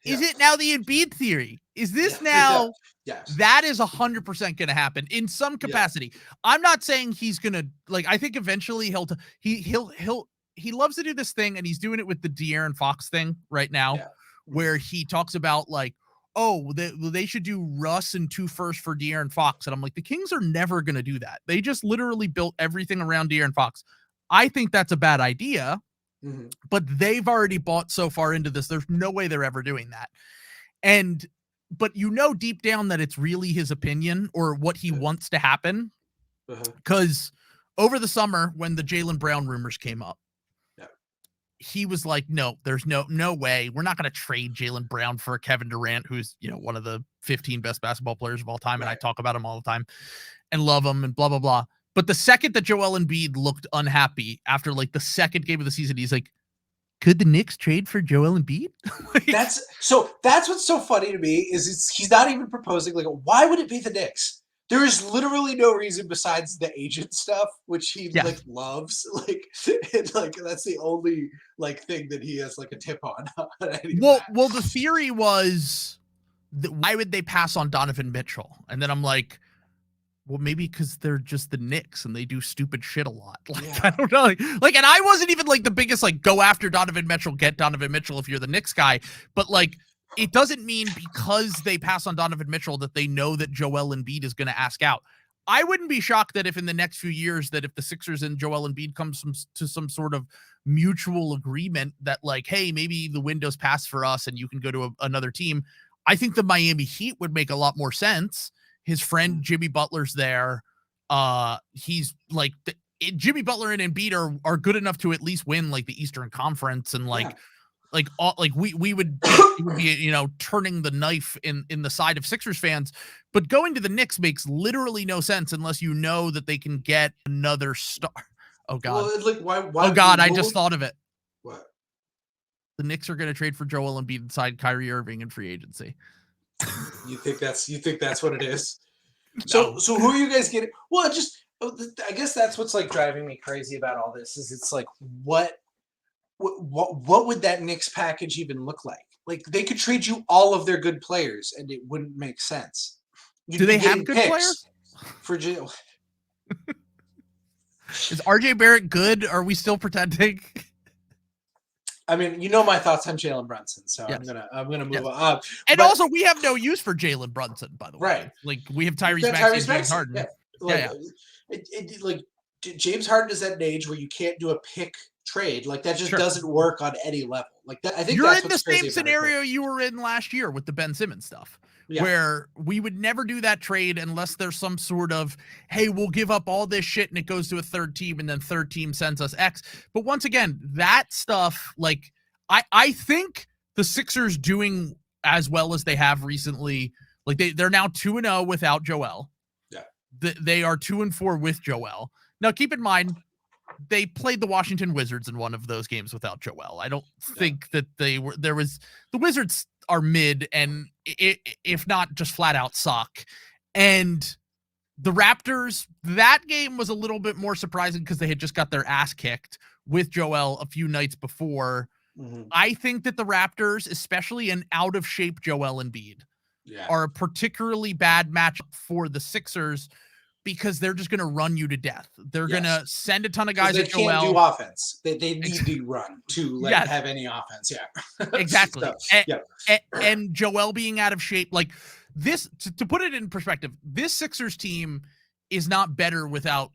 Is it now the Embiid theory? Is this now? Yes. That is 100% going to happen in some capacity. Yeah. I'm not saying he's going to I think eventually he loves to do this thing, and he's doing it with the De'Aaron Fox thing right now, where he talks about they should do Russ and 2 firsts for De'Aaron Fox. And I'm like, the Kings are never going to do that. They just literally built everything around De'Aaron Fox. I think that's a bad idea, but they've already bought so far into this. There's no way they're ever doing that. But deep down that it's really his opinion or what he wants to happen. Because over the summer when the Jaylen Brown rumors came up, he was like, no, there's no way. We're not going to trade Jaylen Brown for Kevin Durant, who's, one of the 15 best basketball players of all time. And I talk about him all the time and love him and blah, blah, blah. But the second that Joel Embiid looked unhappy after the second game of the season, he's like, could the Knicks trade for Joel Embiid? That's what's so funny to me is he's not even proposing. Why would it be the Knicks? There is literally no reason besides the agent stuff, which he loves. That's the only thing that he has a tip on. Well, the theory was that why would they pass on Donovan Mitchell? And then I'm like, well, maybe because they're just the Knicks and they do stupid shit a lot. I don't know. And I wasn't even the biggest go after Donovan Mitchell, get Donovan Mitchell if you're the Knicks guy. But it doesn't mean because they pass on Donovan Mitchell that they know that Joel Embiid is going to ask out. I wouldn't be shocked that if in the next few years that if the Sixers and Joel Embiid comes to some sort of mutual agreement that hey, maybe the window's passed for us and you can go to another team. I think the Miami Heat would make a lot more sense. His friend Jimmy Butler's there. He's Jimmy Butler and Embiid are good enough to at least win the Eastern Conference and we would be turning the knife in the side of Sixers fans, but going to the Knicks makes literally no sense unless you know that they can get another star. Oh God! Why oh God! I just thought of it. What? The Knicks are going to trade for Joel Embiid inside Kyrie Irving in free agency. You think that's what it is? No. So who are you guys getting? Well, I guess that's what's driving me crazy about all this is it's what would that Knicks package even look like? They could trade you all of their good players and it wouldn't make sense. Do they have good players? For jail. Is RJ Barrett good? Are we still pretending? I mean, my thoughts on Jalen Brunson, so yes. I'm gonna move on. And also, we have no use for Jalen Brunson, by the way. Right. We have Tyrese Maxey and James Harden. James Harden is at an age where you can't do a pick trade. That just doesn't work on any level. I think you're in the same scenario you were in last year with the Ben Simmons stuff. Yeah. Where we would never do that trade unless there's some sort of, hey, we'll give up all this shit and it goes to a third team and then third team sends us X. But once again, that stuff, I think the Sixers doing as well as they have recently, they're now 2-0 without Joel. Yeah. They are 2-4 with Joel. Now, keep in mind, they played the Washington Wizards in one of those games without Joel. I don't think that the Wizards are mid and if not just flat out suck. And the Raptors, that game was a little bit more surprising because they had just got their ass kicked with Joel a few nights before. I think that the Raptors, especially an out of shape Joel Embiid, are a particularly bad matchup for the Sixers because they're just going to run you to death. They're going to send a ton of guys at Joel. They can't do offense. They need to run to have any offense. Yeah, exactly. And Joel being out of shape, this, to put it in perspective, this Sixers team is not better without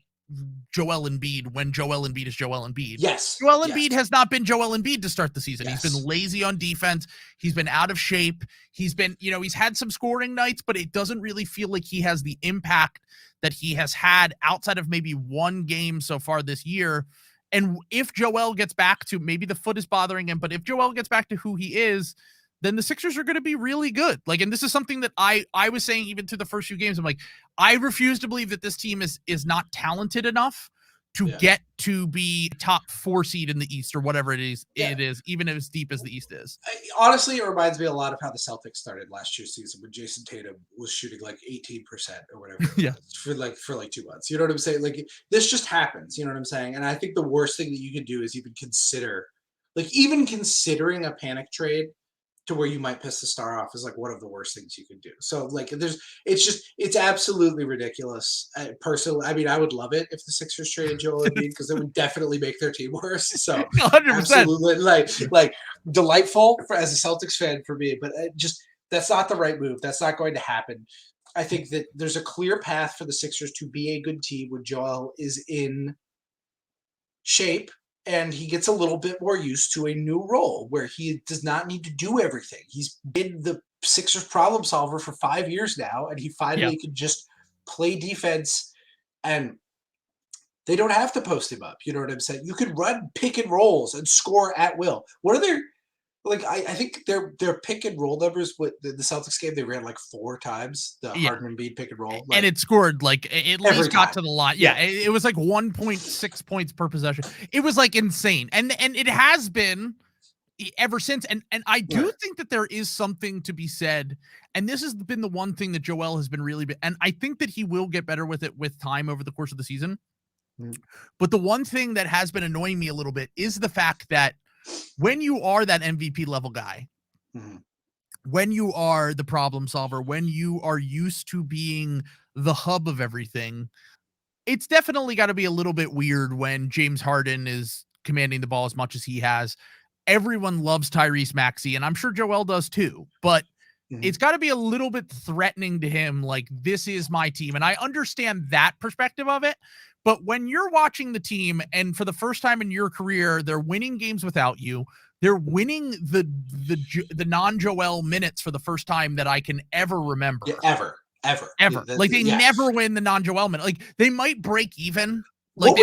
Joel Embiid when Joel Embiid is Joel Embiid. Yes. Joel Embiid has not been Joel Embiid to start the season. Yes. He's been lazy on defense. He's been out of shape. He's been, he's had some scoring nights, but it doesn't really feel like he has the impact that he has had outside of maybe one game so far this year. And if Joel gets back to, maybe the foot is bothering him, but if Joel gets back to who he is, then the Sixers are going to be really good. Like, and this is something that I was saying even through the first few games. I'm like, I refuse to believe that this team is not talented enough to get to be top 4 seed in the East or whatever it is, even as deep as the East is. Honestly, it reminds me a lot of how the Celtics started last year's season when Jason Tatum was shooting like 18% or whatever for like 2 months. You know what I'm saying? Like, this just happens. You know what I'm saying? And I think the worst thing that you could do is even considering a panic trade to where you might piss the star off is like one of the worst things you can do. So like it's absolutely ridiculous. Personally, I mean, I would love it if the Sixers traded Joel Embiid because it would definitely make their team worse. So 100%. Absolutely, like delightful as a Celtics fan for me, but that's not the right move. That's not going to happen. I think that there's a clear path for the Sixers to be a good team when Joel is in shape and he gets a little bit more used to a new role where he does not need to do everything. He's been the Sixers problem solver for 5 years now, and he finally can just play defense, and they don't have to post him up. You know what I'm saying? You could run pick and rolls and score at will. What are their I think their pick and roll numbers with the Celtics game, they ran like 4 times the Harden Embiid pick and roll. And it scored like at least got to the line. Yeah. It was like 1.6 points per possession. It was like insane. And it has been ever since. And I do think that there is something to be said. And this has been the one thing that Joel has been really, and I think that he will get better with it with time over the course of the season. But the one thing that has been annoying me a little bit is the fact that when you are that MVP level guy, when you are the problem solver, when you are used to being the hub of everything, it's definitely got to be a little bit weird when James Harden is commanding the ball as much as he has. Everyone loves Tyrese Maxey, and I'm sure Joel does too, but it's got to be a little bit threatening to him. Like, this is my team. And I understand that perspective of it. But when you're watching the team and for the first time in your career, they're winning games without you, they're winning the non-Joel minutes for the first time that I can ever remember. Ever. Like, they never win the non-Joel minute. Like, they might break even. Like,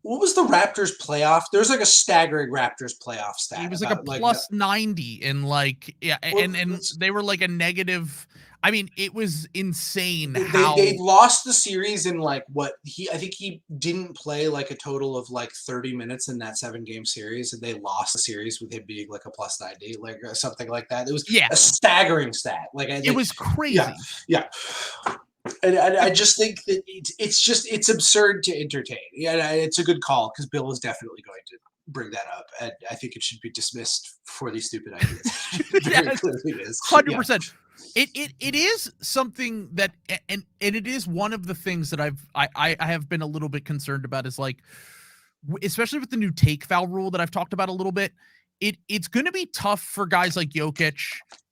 what was the Raptors playoff? There's like a staggering Raptors playoff stat. It was like a plus 90 and like, and they were like a negative. I mean, it was insane. They lost the series in like I think he didn't play like a total of like 30 minutes in that 7-game series, and they lost the series with him being like a plus 90, like something like that. It was a staggering stat. Like, it was crazy. Yeah. And I just think that it's absurd to entertain. Yeah, it's a good call because Bill is definitely going to bring that up, and I think it should be dismissed for these stupid ideas. Very clearly it is. 100%. It is something that, and it is one of the things that I have been a little bit concerned about is like, especially with the new take foul rule that I've talked about a little bit, it's going to be tough for guys like Jokic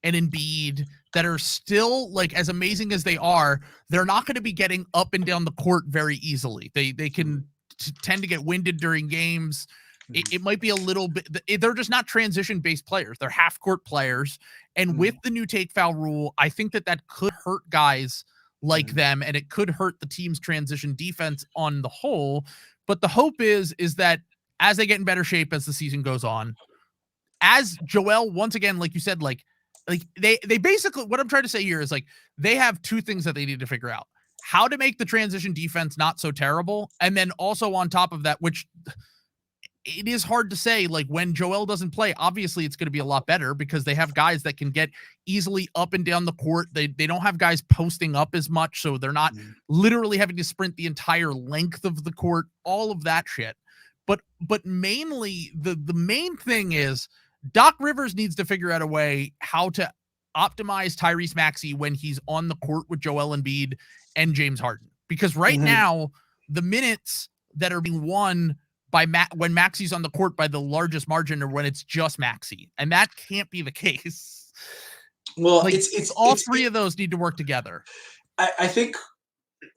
and Embiid that are still, like, as amazing as they are, they're not going to be getting up and down the court very easily. They can tend to get winded during games. It might be a little bit, they're just not transition-based players. They're half-court players. And with the new take foul rule, I think that could hurt guys like them, and it could hurt the team's transition defense on the whole. But the hope is that as they get in better shape as the season goes on, as Joel, once again, like you said, like they basically, what I'm trying to say here is like, they have 2 things that they need to figure out: how to make the transition defense not so terrible. And then also on top of that, which it is hard to say, like, when Joel doesn't play, obviously it's going to be a lot better because they have guys that can get easily up and down the court. They don't have guys posting up as much, so they're not literally having to sprint the entire length of the court, all of that shit. But mainly the main thing is Doc Rivers needs to figure out a way how to optimize Tyrese Maxey when he's on the court with Joel Embiid and James Harden. Because right now, the minutes that are being won by when Maxey's on the court by the largest margin, or when it's just Maxey, and that can't be the case. Well, like, it's all 3 of those need to work together. I think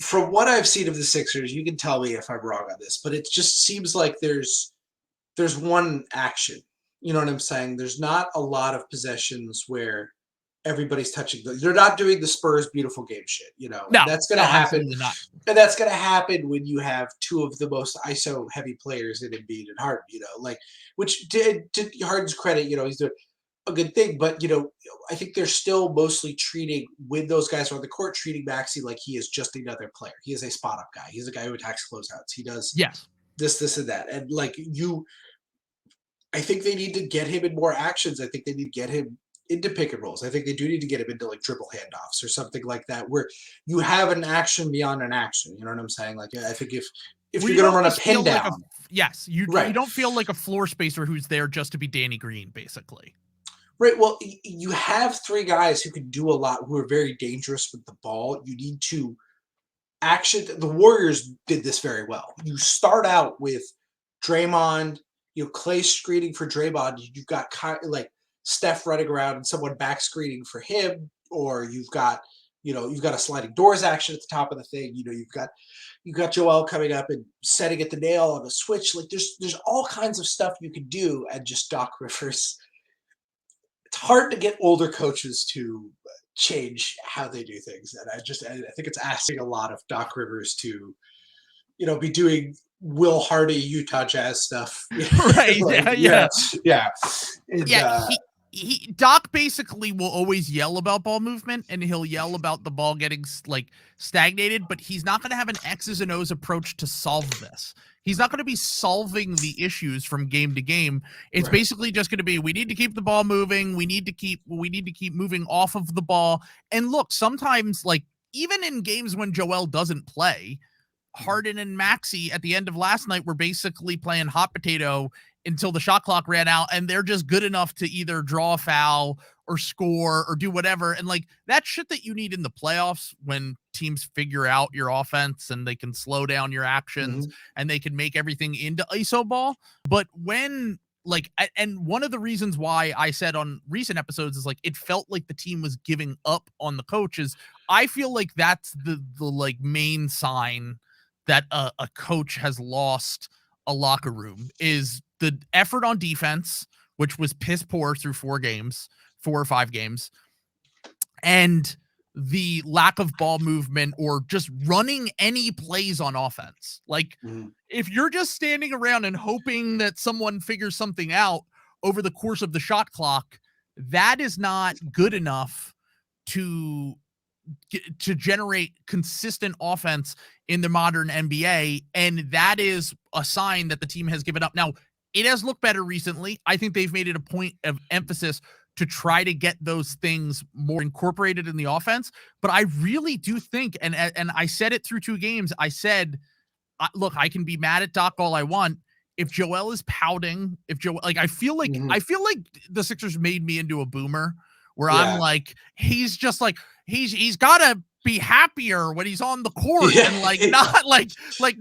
from what I've seen of the Sixers, you can tell me if I'm wrong on this, but it just seems like there's one action. You know what I'm saying? There's not a lot of possessions where everybody's touching. They're not doing the Spurs beautiful game shit, No, and that's going to no, happen. absolutely not. And that's going to happen when you have two of the most ISO heavy players in Embiid and Harden, which to Harden's credit, he's doing a good thing. But, I think they're still mostly treating, when those guys are on the court, treating Maxey like he is just another player. He is a spot up guy. He's a guy who attacks closeouts. He does Yes. this, and that. And I think they need to get him in more actions. I think they need to get him into pick and rolls. I think they do need to get him into like dribble handoffs or something like that, where you have an action beyond an action. You know what I'm saying? Like, I think if you're going to run a pin down, you don't feel like a floor spacer who's there just to be Danny Green, basically. Right. Well, you have three guys who can do a lot, who are very dangerous with the ball. You need to action. The Warriors did this very well. You start out with Draymond, Clay screening for Draymond. You've got like Steph running around and someone back screening for him, or you've got a sliding doors action at the top of the thing. You've got Joel coming up and setting at the nail on a switch. Like there's all kinds of stuff you can do, and just Doc Rivers. It's hard to get older coaches to change how they do things, and I think it's asking a lot of Doc Rivers to, be doing Will Hardy Utah Jazz stuff. Right? Yeah. And, Doc basically will always yell about ball movement, and he'll yell about the ball getting like stagnated, but he's not going to have an X's and O's approach to solve this. He's not going to be solving the issues from game to game. It's basically just going to be, we need to keep the ball moving. We need to keep moving off of the ball. And look, sometimes, like, even in games when Joel doesn't play, Harden and Maxey at the end of last night were basically playing hot potato until the shot clock ran out, and they're just good enough to either draw a foul or score or do whatever. And like, that shit that you need in the playoffs, when teams figure out your offense and they can slow down your actions and they can make everything into ISO ball. But when and one of the reasons why I said on recent episodes is like, it felt like the team was giving up on the coaches. I feel like that's the like main sign that a coach has lost a locker room, is the effort on defense, which was piss poor through 4 or 5 games, and the lack of ball movement or just running any plays on offense. Like, if you're just standing around and hoping that someone figures something out over the course of the shot clock, that is not good enough to generate consistent offense in the modern NBA. And that is a sign that the team has given up. Now, it has looked better recently. I think they've made it a point of emphasis to try to get those things more incorporated in the offense. But I really do think, and I said it through 2 games, I said, look, I can be mad at Doc all I want. If Joel is pouting, I feel like the Sixers made me into a boomer, where I'm like, he's just like, he's got to be happier when he's on the court and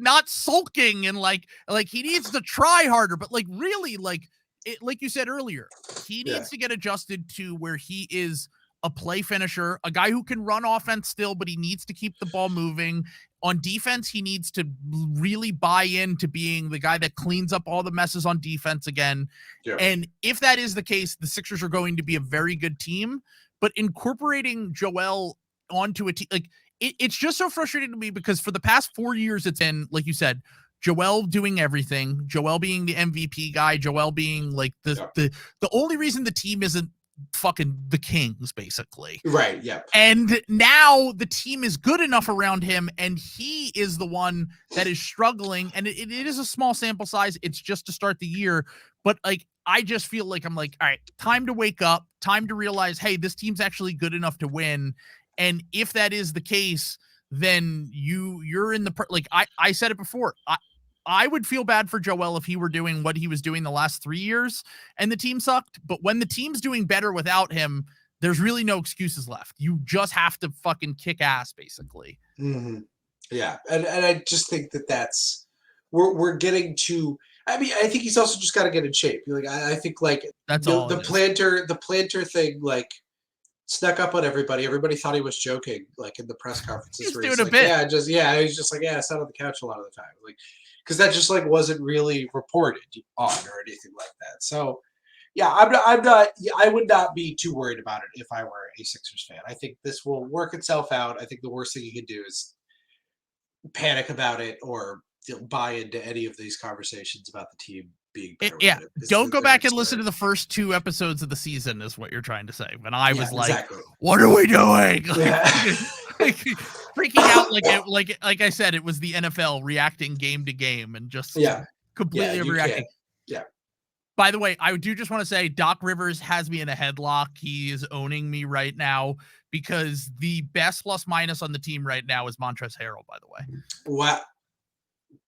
not sulking, and like he needs to try harder. But like, really, like you said earlier, he needs to get adjusted to where he is a play finisher, a guy who can run offense still, but he needs to keep the ball moving. On defense, he needs to really buy into being the guy that cleans up all the messes on defense again. Yeah. And if that is the case, the Sixers are going to be a very good team. But incorporating Joel onto a team, like, it's just so frustrating to me, because for the past 4 years, it's been, like you said, Joel doing everything, Joel being the MVP guy, Joel being like the only reason the team isn't fucking the Kings, basically. Right. Yeah. And now the team is good enough around him, and he is the one that is struggling. And it is a small sample size. It's just to start the year. But like, I just feel like I'm like, all right, time to wake up, time to realize, hey, this team's actually good enough to win. And if that is the case, then you're in the, like I said it before, I would feel bad for Joel if he were doing what he was doing the last 3 years and the team sucked. But when the team's doing better without him, there's really no excuses left. You just have to fucking kick ass, basically. Mm-hmm. Yeah. And I just think that's, we're getting to, I mean, I think he's also just got to get in shape. Like, I think like that's the planter thing, like, snuck up on everybody. Everybody thought he was joking, like in the press conferences. He's where doing he's a like, bit. he's just like, I sat on the couch a lot of the time, like, because that just like wasn't really reported on or anything like that. So, yeah, I would not be too worried about it if I were a Sixers fan. I think this will work itself out. I think the worst thing you can do is panic about it or buy into any of these conversations about the team being better. Yeah, with it. don't go back and listen to the first 2 episodes of the season is what you're trying to say. When I was like, exactly. what are we doing? Like, freaking out like I said, it was the NFL reacting game to game and just completely overreacting. Yeah. By the way, I do just want to say Doc Rivers has me in a headlock. He is owning me right now because the best plus minus on the team right now is Montrezl Harrell, by the way. What?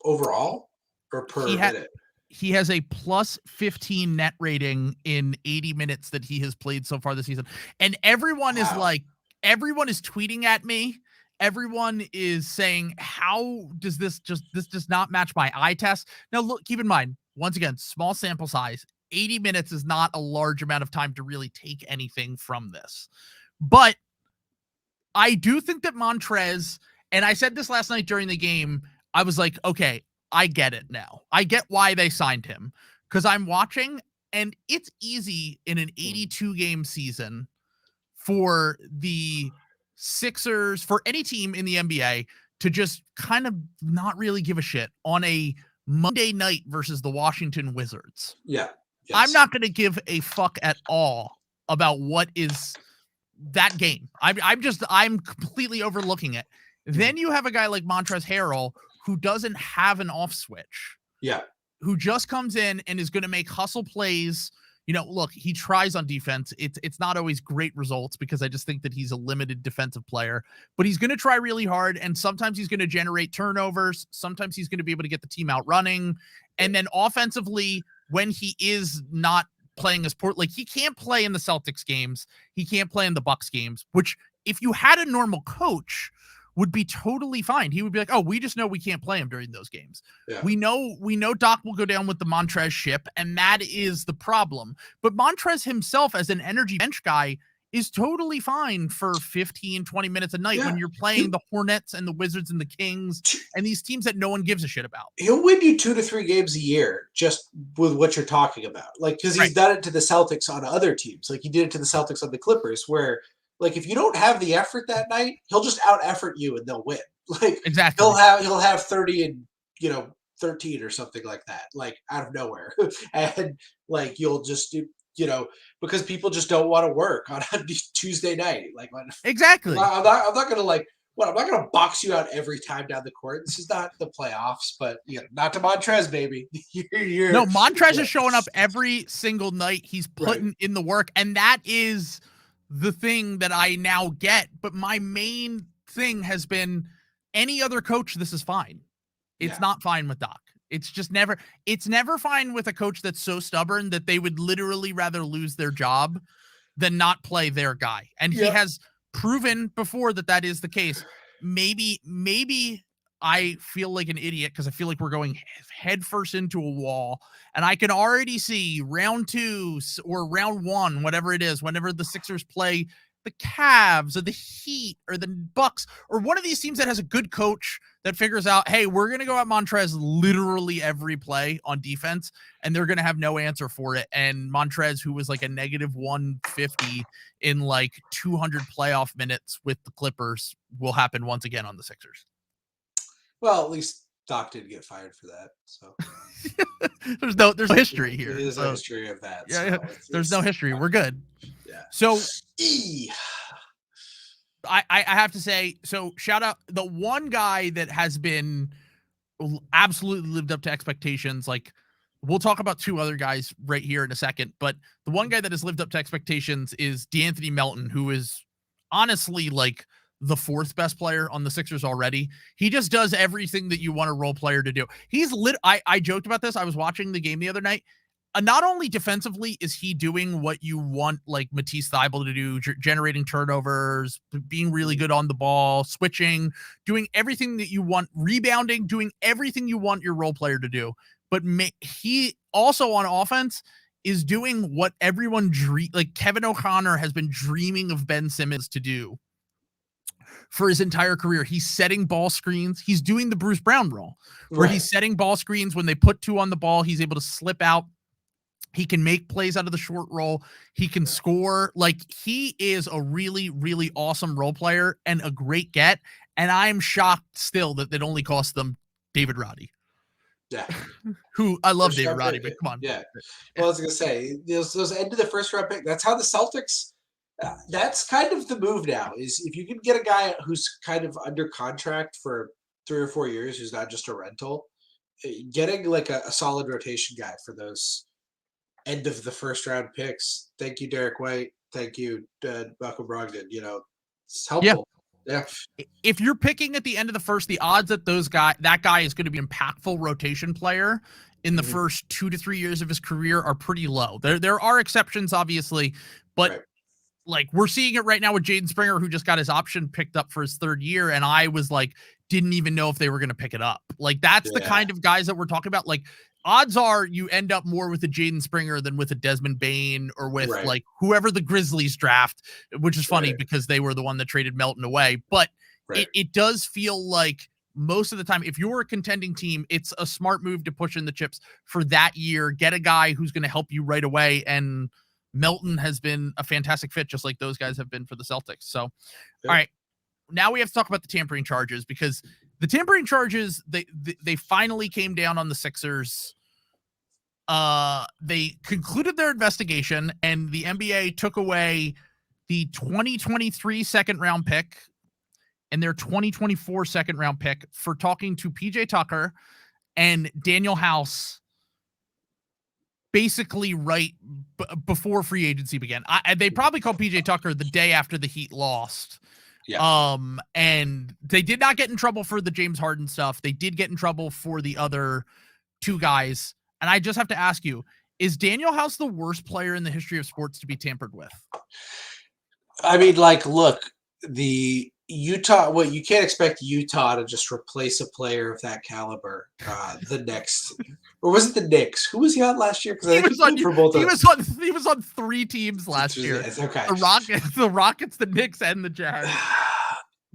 Overall or per minute? He has a plus 15 net rating in 80 minutes that he has played so far this season. And everyone is tweeting at me. Everyone is saying, how does this does not match my eye test? Now, look, keep in mind, once again, small sample size, 80 minutes is not a large amount of time to really take anything from this. But I do think that Montrez, and I said this last night during the game, I was like, okay, I get it now. I get why they signed him because I'm watching, and it's easy in an 82-game season for the Sixers, for any team in the NBA, to just kind of not really give a shit on a Monday night versus the Washington Wizards. Yeah. Yes. I'm not going to give a fuck at all about what is that game. I'm completely overlooking it. Then you have a guy like Montrezl Harrell who doesn't have an off switch. Yeah. Who just comes in and is going to make hustle plays. You know, look, he tries on defense. It's not always great results because I just think that he's a limited defensive player, but he's going to try really hard. And sometimes he's going to generate turnovers. Sometimes he's going to be able to get the team out running. And then offensively, when he is not playing as poor, like he can't play in the Celtics games. He can't play in the Bucks games, which if you had a normal coach would be totally fine. He would be like, oh, we just know we can't play him during those games. Yeah. We know Doc will go down with the Montrez ship, and that is the problem. But Montrez himself as an energy bench guy is totally fine for 15, 20 minutes a night when you're playing the Hornets and the Wizards and the Kings and these teams that no one gives a shit about. He'll win you 2 to 3 games a year just with what you're talking about. Like, because he's done it to the Celtics on other teams. Like he did it to the Celtics on the Clippers where – like if you don't have the effort that night, he'll just out effort you and they'll win. Like exactly, he'll have 30 and 13 or something like that, like out of nowhere, and like you'll just because people just don't want to work on a Tuesday night. Like exactly, I'm not gonna like I'm not gonna box you out every time down the court. This is not the playoffs, but not to Montrez, baby. No, Montrez is showing up every single night. He's putting in the work, and that is the thing that I now get. But my main thing has been any other coach, this is fine. It's not fine with Doc. It's never fine with a coach that's so stubborn that they would literally rather lose their job than not play their guy. And he has proven before that is the case. Maybe I feel like an idiot because I feel like we're going headfirst into a wall, and I can already see round 2 or round 1, whatever it is, whenever the Sixers play the Cavs or the Heat or the Bucks or one of these teams that has a good coach that figures out, hey, we're going to go at Montrez literally every play on defense, and they're going to have no answer for it. And Montrez, who was like a negative 150 in like 200 playoff minutes with the Clippers, will happen once again on the Sixers. Well, at least Doc didn't get fired for that. So there's no history here. There's a history of that. Yeah, so there's no history. We're good. Yeah. So I have to say, so shout out the one guy that has been absolutely lived up to expectations. Like we'll talk about 2 other guys right here in a second, but the one guy that has lived up to expectations is DeAnthony Melton, who is honestly like the 4th best player on the Sixers already. He just does everything that you want a role player to do. He's I joked about this. I was watching the game the other night. Not only defensively is he doing what you want like Matisse Thybulle to do, generating turnovers, being really good on the ball, switching, doing everything that you want, rebounding, doing everything you want your role player to do. But he also on offense is doing what everyone like Kevin O'Connor has been dreaming of Ben Simmons to do for his entire career. He's setting ball screens. He's doing the Bruce Brown role where he's setting ball screens. When they put 2 on the ball, he's able to slip out. He can make plays out of the short roll. He can score. Like, he is a really, really awesome role player and a great get. And I'm shocked still that it only cost them David Roddy. Yeah. Who I love David Roddy, but come on. Yeah. Well, I was going to say, those end of the first round pick, that's how the Celtics, that's kind of the move now, is if you can get a guy who's kind of under contract for 3 or 4 years, who's not just a rental, getting like a solid rotation guy for those end of the first round picks. Thank you, Derek White. Thank you, Malcolm Brogdon. It's helpful. Yeah. If you're picking at the end of the first, the odds that that guy is going to be an impactful rotation player in the first 2 to 3 years of his career are pretty low. There are exceptions, obviously, but like, we're seeing it right now with Jaden Springer, who just got his option picked up for his 3rd year. And I was like, didn't even know if they were going to pick it up. Like, that's the kind of guys that we're talking about. Like, odds are you end up more with a Jaden Springer than with a Desmond Bane or with like whoever the Grizzlies draft, which is funny because they were the one that traded Melton away. But it does feel like most of the time, if you're a contending team, it's a smart move to push in the chips for that year, get a guy who's going to help you right away. And Melton has been a fantastic fit, just like those guys have been for the Celtics. So, all right, now we have to talk about the tampering charges, because the tampering charges, they finally came down on the Sixers. They concluded their investigation, and the NBA took away the 2023 second round pick and their 2024 second round pick for talking to PJ Tucker and Daniel House basically before free agency began. They probably called PJ Tucker the day after the Heat lost. Yeah. And they did not get in trouble for the James Harden stuff. They did get in trouble for the other 2 guys. And I just have to ask you, is Daniel House the worst player in the history of sports to be tampered with? I mean, like, look, the Utah, you can't expect Utah to just replace a player of that caliber. The next, or was it the Knicks? Who was he on last year? Because he was on 3 teams last year. Okay, the Rockets, the Knicks, and the Jazz.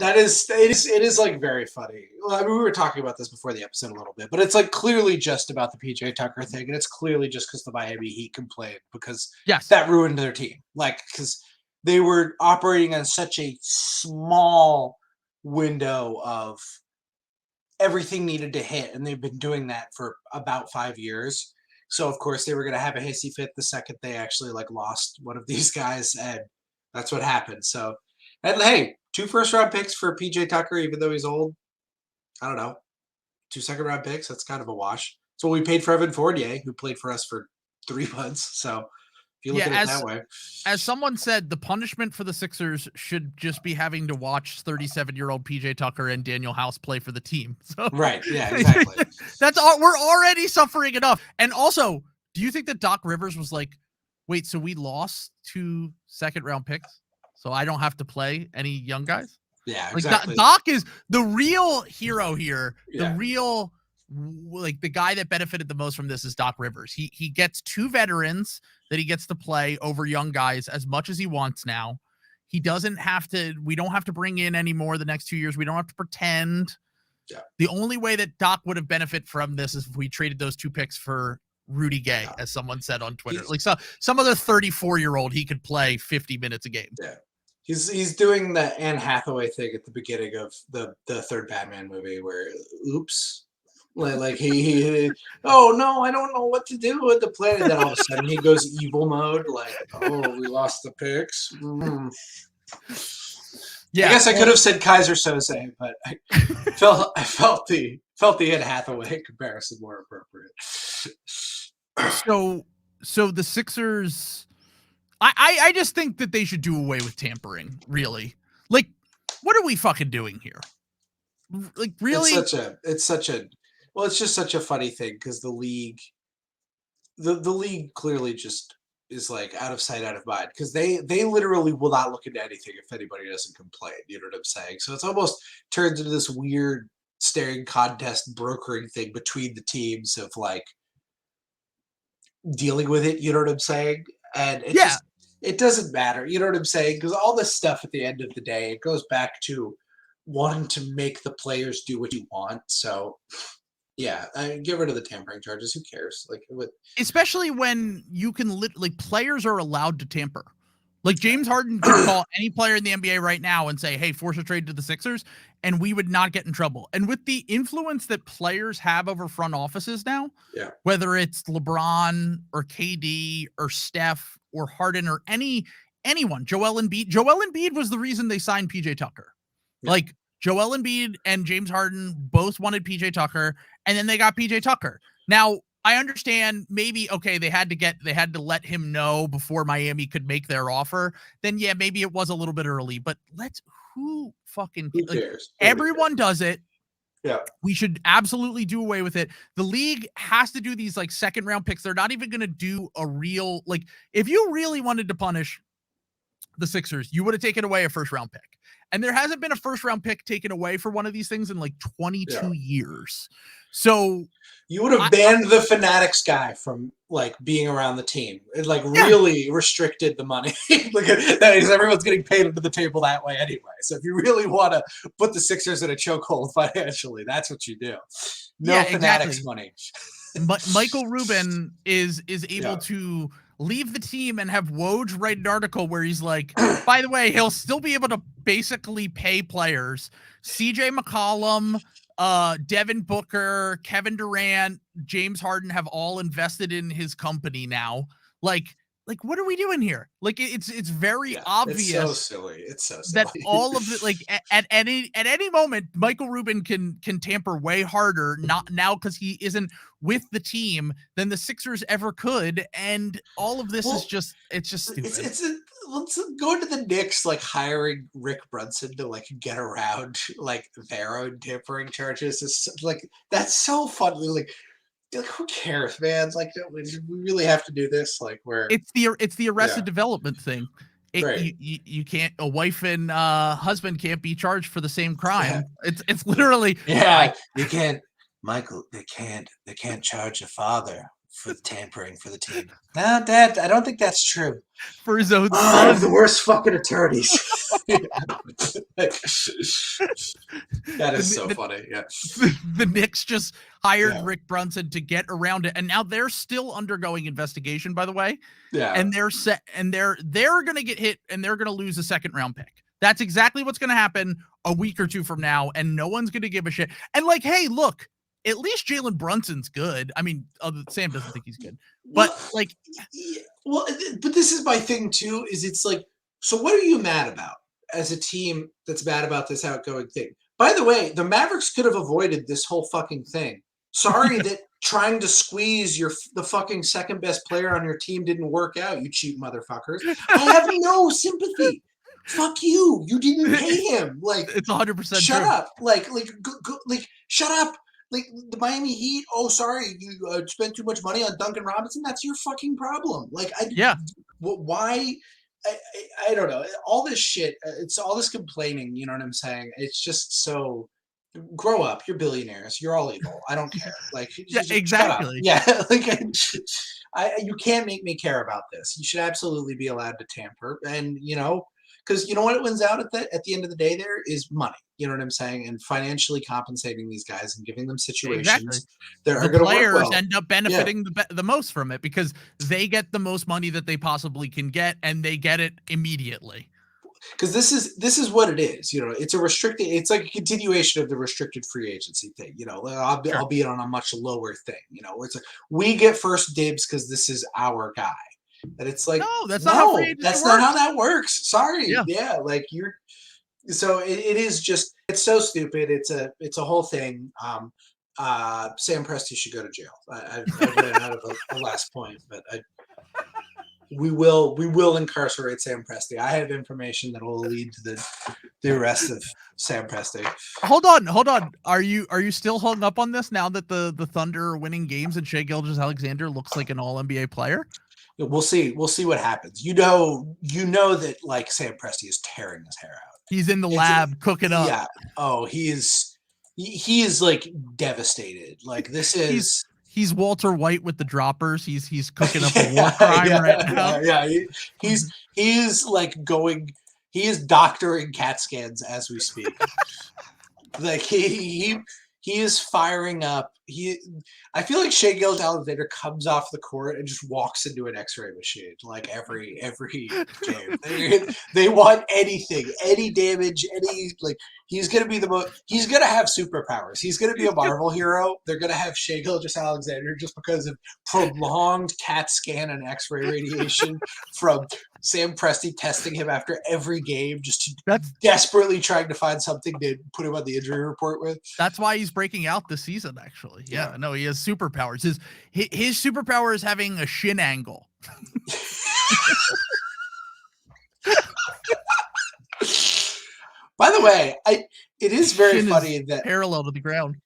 It is like very funny. Well, I mean, we were talking about this before the episode a little bit, but it's like clearly just about the PJ Tucker thing, and it's clearly just because the Miami Heat complained, because that ruined their team. Like, because they were operating on such a small window of everything needed to hit, and they've been doing that for about 5 years. So of course they were going to have a hissy fit the second they actually like lost one of these guys, and that's what happened. So, and hey, 2 first round picks for PJ Tucker, even though he's old. I don't know, 2 second round picks. That's kind of a wash. It's what we paid for Evan Fournier, who played for us for 3 months. So if you look at it that way. As someone said, the punishment for the Sixers should just be having to watch 37-year-old PJ Tucker and Daniel House play for the team. So, right. Yeah, exactly. That's all. We're already suffering enough. And also, do you think that Doc Rivers was like, wait, so we lost 2 second round picks, so I don't have to play any young guys? Yeah, exactly. Like, Doc is the real hero here. The real, like, the guy that benefited the most from this is Doc Rivers. He gets 2 veterans that he gets to play over young guys as much as he wants now. He doesn't have to, we don't have to bring in any more the next 2 years. We don't have to pretend. Yeah. The only way that Doc would have benefit from this is if we traded those 2 picks for Rudy Gay, as someone said on Twitter. Like, some other 34-year-old, he could play 50 minutes a game. Yeah. He's doing the Anne Hathaway thing at the beginning of the 3rd Batman movie where, oops. Like he oh no, I don't know what to do with the planet. Then all of a sudden he goes evil mode. Like, oh, we lost the picks. Yeah, I guess I could have said Kaiser Soze, but I felt the Anne Hathaway comparison more appropriate. So the Sixers, I just think that they should do away with tampering. Really, like, what are we fucking doing here? Like, really? It's just such a funny thing, because the league clearly just is like out of sight, out of mind, because they literally will not look into anything if anybody doesn't complain. You know what I'm saying? So it's almost turns into this weird staring contest brokering thing between the teams of like, dealing with it. You know what I'm saying? And Yeah. it doesn't matter. You know what I'm saying? Because all this stuff at the end of the day, it goes back to wanting to make the players do what you want. So yeah, get rid of the tampering charges. Who cares? Like, Especially when you can literally, players are allowed to tamper. Like James Harden could call any player in the NBA right now and say, hey, force a trade to the Sixers, and we would not get in trouble. And with the influence that players have over front offices now, yeah, whether it's LeBron or KD or Steph or Harden or anyone, Joel Embiid was the reason they signed PJ Tucker. Yeah. Like Joel Embiid and James Harden both wanted PJ Tucker, and then they got PJ Tucker. Now, I understand maybe, okay, they had to let him know before Miami could make their offer. Then yeah, maybe it was a little bit early, but who cares? Everyone does it. Yeah. We should absolutely do away with it. The league has to do these like second round picks. They're not even going to do a real, like, if you really wanted to punish the Sixers, you would have taken away a first round pick. And there hasn't been a first round pick taken away for one of these things in like 22 years. So you would have banned the Fanatics guy from like being around the team. It like really restricted the money. Like that is, everyone's getting paid under the table that way anyway. So if you really want to put the Sixers in a chokehold financially, that's what you do. No Fanatics money. Michael Rubin is able to leave the team and have Woj write an article where he's like, by the way, he'll still be able to basically pay players. CJ McCollum, Devin Booker, Kevin Durant, James Harden have all invested in his company now. Like what are we doing here? Like it's very obvious. It's so silly. It's so silly that all of it, like at any moment, Michael Rubin can tamper way harder. Not now because he isn't with the team than the Sixers ever could, and all of this is just stupid. Let's go into the Knicks like hiring Rick Brunson to like get around like their own tampering charges. Is like that's so funny. Like who cares, man? Like, we really have to do this? Like, it's the Arrested Development thing. You can't, a wife and husband can't be charged for the same crime. It's literally you can't, Michael. They can't charge a father for tampering for the team. No, Dad, I don't think that's true. For his own son. The worst fucking attorneys. That is so funny. Yeah. The Knicks just hired Rick Brunson to get around it, and now they're still undergoing investigation, by the way. Yeah. And they're gonna get hit, and they're gonna lose a second round pick. That's exactly what's gonna happen a week or two from now, and no one's gonna give a shit. And like, hey, look, at least Jalen Brunson's good. I mean, Sam doesn't think he's good, but but this is my thing too. Is it's like, so what are you mad about as a team that's mad about this outgoing thing? By the way, the Mavericks could have avoided this whole fucking thing. Sorry that trying to squeeze the fucking second best player on your team didn't work out, you cheap motherfuckers. I have no sympathy. Fuck you. You didn't pay him. Like, it's 100% shut true. up. Like, shut up. Like the Miami Heat. Oh, sorry, you spent too much money on Duncan Robinson. That's your fucking problem. Like, why? I don't know. All this shit. It's all this complaining. You know what I'm saying? It's just so. Grow up. You're billionaires. You're all evil. I don't care. Like, exactly. Yeah, like you can't make me care about this. You should absolutely be allowed to tamper, and because you know what it wins out at the end of the day, there is money. You know what I'm saying, and financially compensating these guys and giving them situations that are going to work well. End up benefiting the most from it because they get the most money that they possibly can get, and they get it immediately. Because this is what it is, it's a restricted, it's like a continuation of the restricted free agency thing, albeit on a much lower thing, it's like we get first dibs because this is our guy. And it's like, no, that's not how that works. Sorry. Yeah. Like so it is just, it's so stupid. It's a whole thing. Sam Presti should go to jail. I've ran out of a last point, but we will incarcerate Sam Presti. I have information that will lead to the arrest of Sam Presti. Hold on. Are you still hung up on this now that the Thunder are winning games and Shai Gilgeous-Alexander looks like an all NBA player? We'll see what happens. You know that like Sam Presti is tearing his hair out. He's in the lab cooking up. Yeah. Oh, he is like devastated. Like this is He's Walter White with the droppers. He's cooking up a war crime right now. Yeah, he's like going. He is doctoring CAT scans as we speak. Like he is firing up. I feel like Shai Gilgeous-Alexander comes off the court and just walks into an X-ray machine like every game. They want anything, any damage, any like. He's gonna be the most. He's gonna have superpowers. He's gonna be a Marvel hero. They're gonna have Shai Gilgeous-Alexander just because of prolonged CAT scan and X-ray radiation from Sam Presti testing him after every game, just desperately trying to find something to put him on the injury report with. That's why he's breaking out this season, actually. Yeah, no, he has superpowers. His superpower is having a shin angle. By the way, it is very funny that parallel to the ground.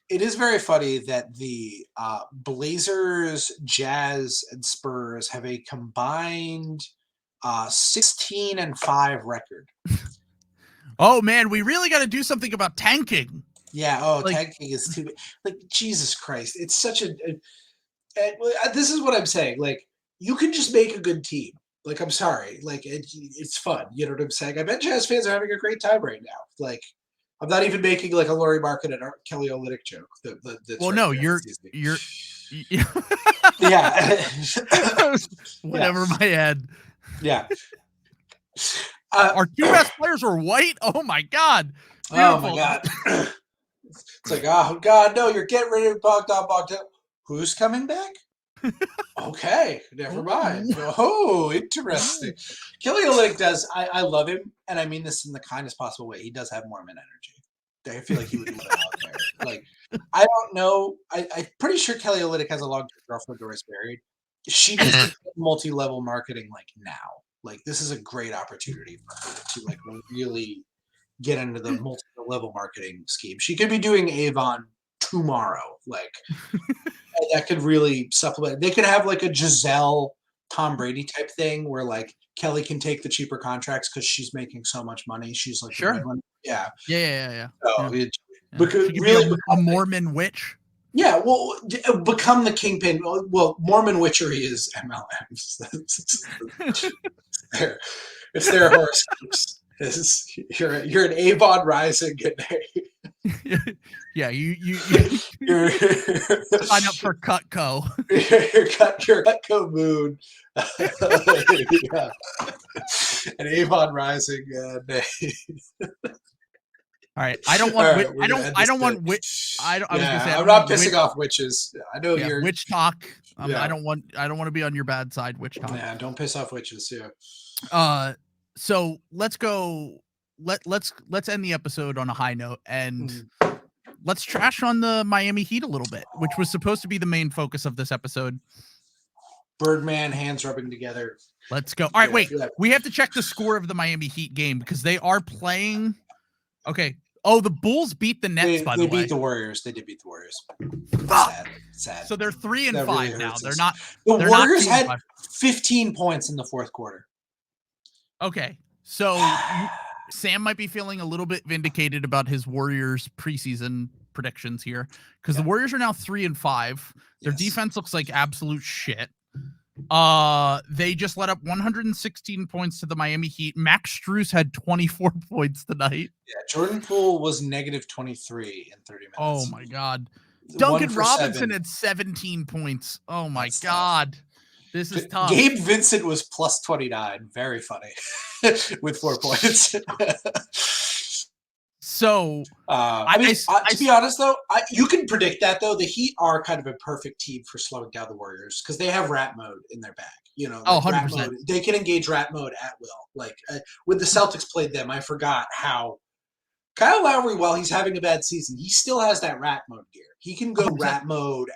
It is very funny that the Blazers, Jazz, and Spurs have a combined 16-5 record. Oh man, we really got to do something about tanking. Yeah. Tanking is too. Like Jesus Christ, it's such a. This is what I'm saying. Like you can just make a good team. Like I'm sorry. Like it's fun. You know what I'm saying? I bet Jazz fans are having a great time right now. Like I'm not even making like a Laurie Market and Kelly Olynyk joke. Well, no, you're. Yeah. Whatever my head. Yeah. Our two best players were white. Oh my god. Beautiful. Oh my god. It's like, oh god, no, you're getting rid of Bogdan. Who's coming back? Okay, never mind. Oh, interesting. Kelly Olynyk does. I love him, and I mean this in the kindest possible way. He does have Mormon energy. I feel like he would live out there. Like, I don't know. I'm pretty sure Kelly Olynyk has a long-term girlfriend, Doris Berry. She does multi-level marketing like now. Like, this is a great opportunity for her to like really get into the multi-level marketing scheme. She could be doing Avon tomorrow. Like, that could really supplement. They could have like a Giselle Tom Brady type thing where like Kelly can take the cheaper contracts because she's making so much money. She's like, sure. Yeah. So because really a Mormon witch. Yeah, well, become the kingpin. Well, Mormon witchery is MLMs. It's their horoscopes. You're an Avon Rising. Yeah, you're sign up for Cutco. Your Cutco moon. Yeah. An Avon Rising. All right, I don't want. Right, I don't want witch. I was gonna say I'm not pissing off witches. I know you're witch talk. I don't want to be on your bad side. Witch talk. Yeah, don't piss off witches. Yeah. So let's go. Let's end the episode on a high note and let's trash on the Miami Heat a little bit, which was supposed to be the main focus of this episode. Birdman hands rubbing together. Let's go. All right, wait. We have to check the score of the Miami Heat game because they are playing. Okay. Oh, the Bulls beat the Nets, by the way. They beat the Warriors. They did beat the Warriors. Sad. So they're 3-5 really now. They're not. The Warriors had 15 points in the fourth quarter. Okay. So Sam might be feeling a little bit vindicated about his Warriors preseason predictions here because the Warriors are now 3-5. Their defense looks like absolute shit. They just let up 116 points to the Miami Heat. Max Strus had 24 points tonight. Yeah, Jordan Poole was negative 23 in 30 minutes. Oh my god. Duncan Robinson had 17 points. Oh my god. Tough. This is tough. Gabe Vincent was plus 29. Very funny. With 4 points. So, to be honest, though, you can predict that, though. The Heat are kind of a perfect team for slowing down the Warriors because they have rat mode in their bag. You know, like 100%. Rat mode, they can engage rat mode at will. Like, when the Celtics played them, I forgot how Kyle Lowry, while he's having a bad season, he still has that rat mode gear. He can go 100%. Rat mode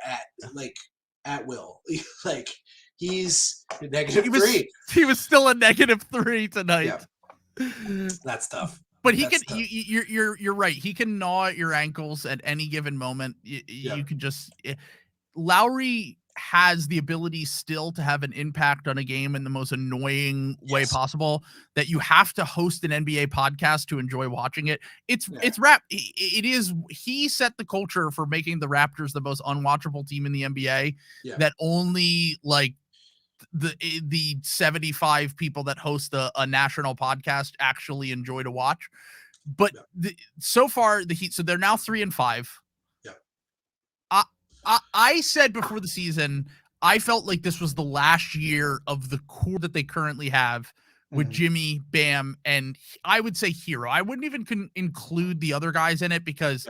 at will. Like, he's -3. He was still a -3 tonight. Yeah. That's tough. But he can. You're right. He can gnaw at your ankles at any given moment. You can just. Lowry has the ability still to have an impact on a game in the most annoying way possible, that you have to host an NBA podcast to enjoy watching it. He set the culture for making the Raptors the most unwatchable team in the NBA, that only like the 75 people that host a national podcast actually enjoy to watch. But so far the Heat, so they're now 3-5. I said before the season, I felt like this was the last year of the core that they currently have with Jimmy, Bam, and I would say Hero. I wouldn't even include the other guys in it because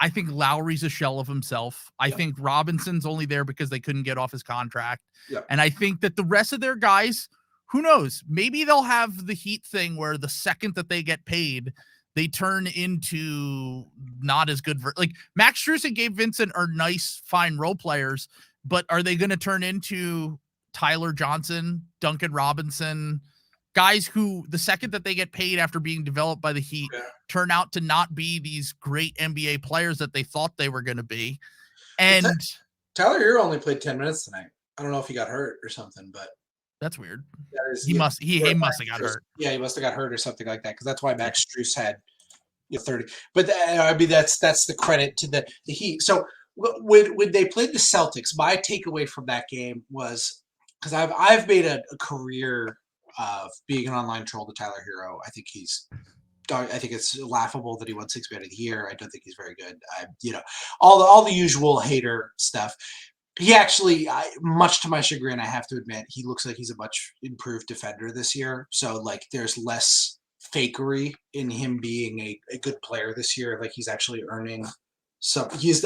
I think Lowry's a shell of himself. I think Robinson's only there because they couldn't get off his contract. And I think that the rest of their guys, who knows, maybe they'll have the Heat thing where the second that they get paid, they turn into not as good. Like Max Strus and Gabe Vincent are nice, fine role players, but are they going to turn into Tyler Johnson, Duncan Robinson, guys who the second that they get paid after being developed by the Heat turn out to not be these great NBA players that they thought they were going to be? And Tyler Hero only played 10 minutes tonight. I don't know if he got hurt or something, but that's weird. He must have got hurt. Yeah, he must have got hurt or something like that, because that's why Max Strus had 30. But I mean, that's the credit to the Heat. So when they played the Celtics, my takeaway from that game was, because I've made a career of being an online troll to Tyler Hero. I think it's laughable that he won 6 Man of the Year. I don't think he's very good. All the usual hater stuff. He actually, much to my chagrin, I have to admit, he looks like he's a much improved defender this year. So like, there's less fakery in him being a good player this year. Like, he's actually earning some. He's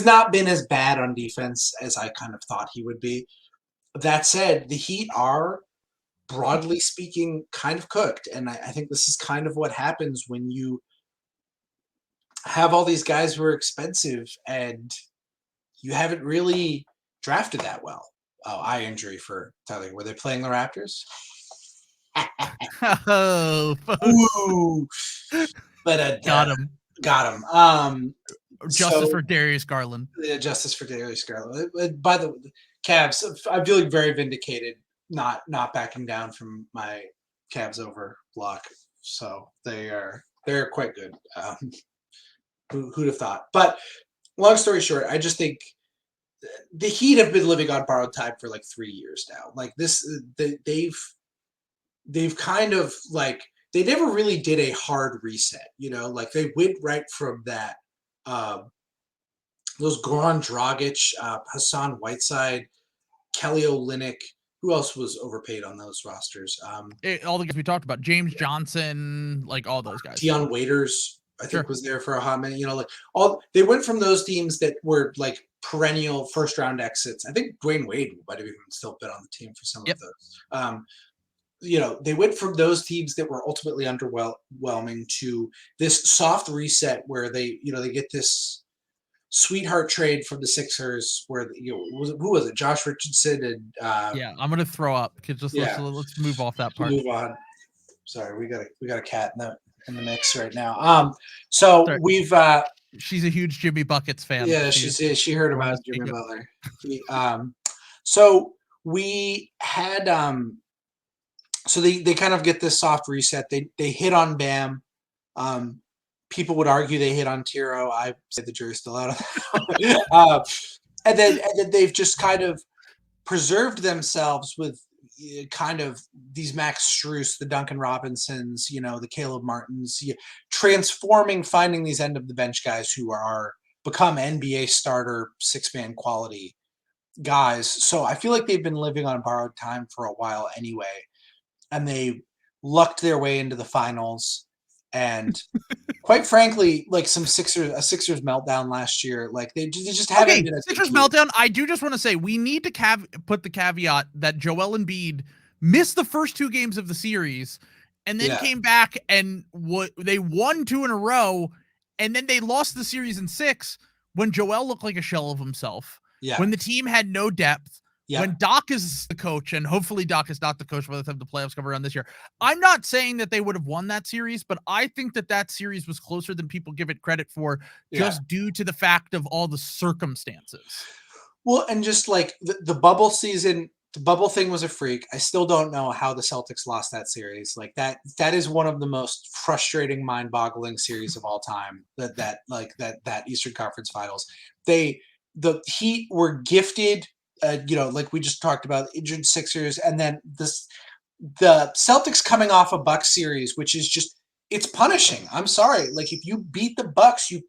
not been as bad on defense as I kind of thought he would be. That said, the Heat are, broadly speaking, kind of cooked, and I think this is kind of what happens when you have all these guys who are expensive and you haven't really drafted that well. Oh, eye injury for Tyler. Were they playing the Raptors? Ooh. But got him. Justice for Darius Garland. Justice for Darius Garland. By the way, Cavs, I'm feeling very vindicated not backing down from my Cavs over block. So they're quite good. Who'd have thought? But long story short, I just think the Heat have been living on borrowed time for like 3 years now. Like this, they've kind of like, they never really did a hard reset. Like they went right from that. Those Goran Dragic, Hassan Whiteside, Kelly Olynyk. Who else was overpaid on those rosters? All the guys we talked about, James Johnson, like all those guys. Dion Waiters, I think, was there for a hot minute. Like they went from those teams that were like perennial first round exits. I think Dwayne Wade might have even still been on the team for some of those. They went from those teams that were ultimately underwhelming to this soft reset where they get this sweetheart trade from the Sixers where who was it? Josh Richardson and I'm gonna throw up. Let's move off that part. Move on. Sorry, we got a cat in the mix right now. So we've she's a huge Jimmy Buckets fan. Yeah, she heard about Jimmy Butler. So we had so they kind of get this soft reset. They hit on Bam. People would argue they hit on Tiro. I say the jury's still out on that. And then they've just kind of preserved themselves with kind of these Max Strus, the Duncan Robinsons, the Caleb Martins, finding these end of the bench guys who are become NBA starter 6-man quality guys. So I feel like they've been living on borrowed time for a while anyway, and they lucked their way into the finals. And quite frankly, like a Sixers meltdown last year, like they just haven't been a Sixers meltdown. I do just want to say we need to put the caveat that Joel Embiid missed the first 2 games of the series and then came back and they won 2 in a row, and then they lost the series in 6 when Joel looked like a shell of himself. Yeah. When the team had no depth. Yeah. When Doc is the coach, and hopefully Doc is not the coach by the time the playoffs come around this year. I'm not saying that they would have won that series, but I think that series was closer than people give it credit for, just due to the fact of all the circumstances. Well, and just like the bubble season, the bubble thing was a freak. I still don't know how the Celtics lost that series. Like that is one of the most frustrating, mind-boggling series of all time. That Eastern Conference Finals. The Heat were gifted, like we just talked about, injured Sixers, and then the Celtics coming off a Bucks series, which is just, it's punishing. I'm sorry. Like, if you beat the Bucks, you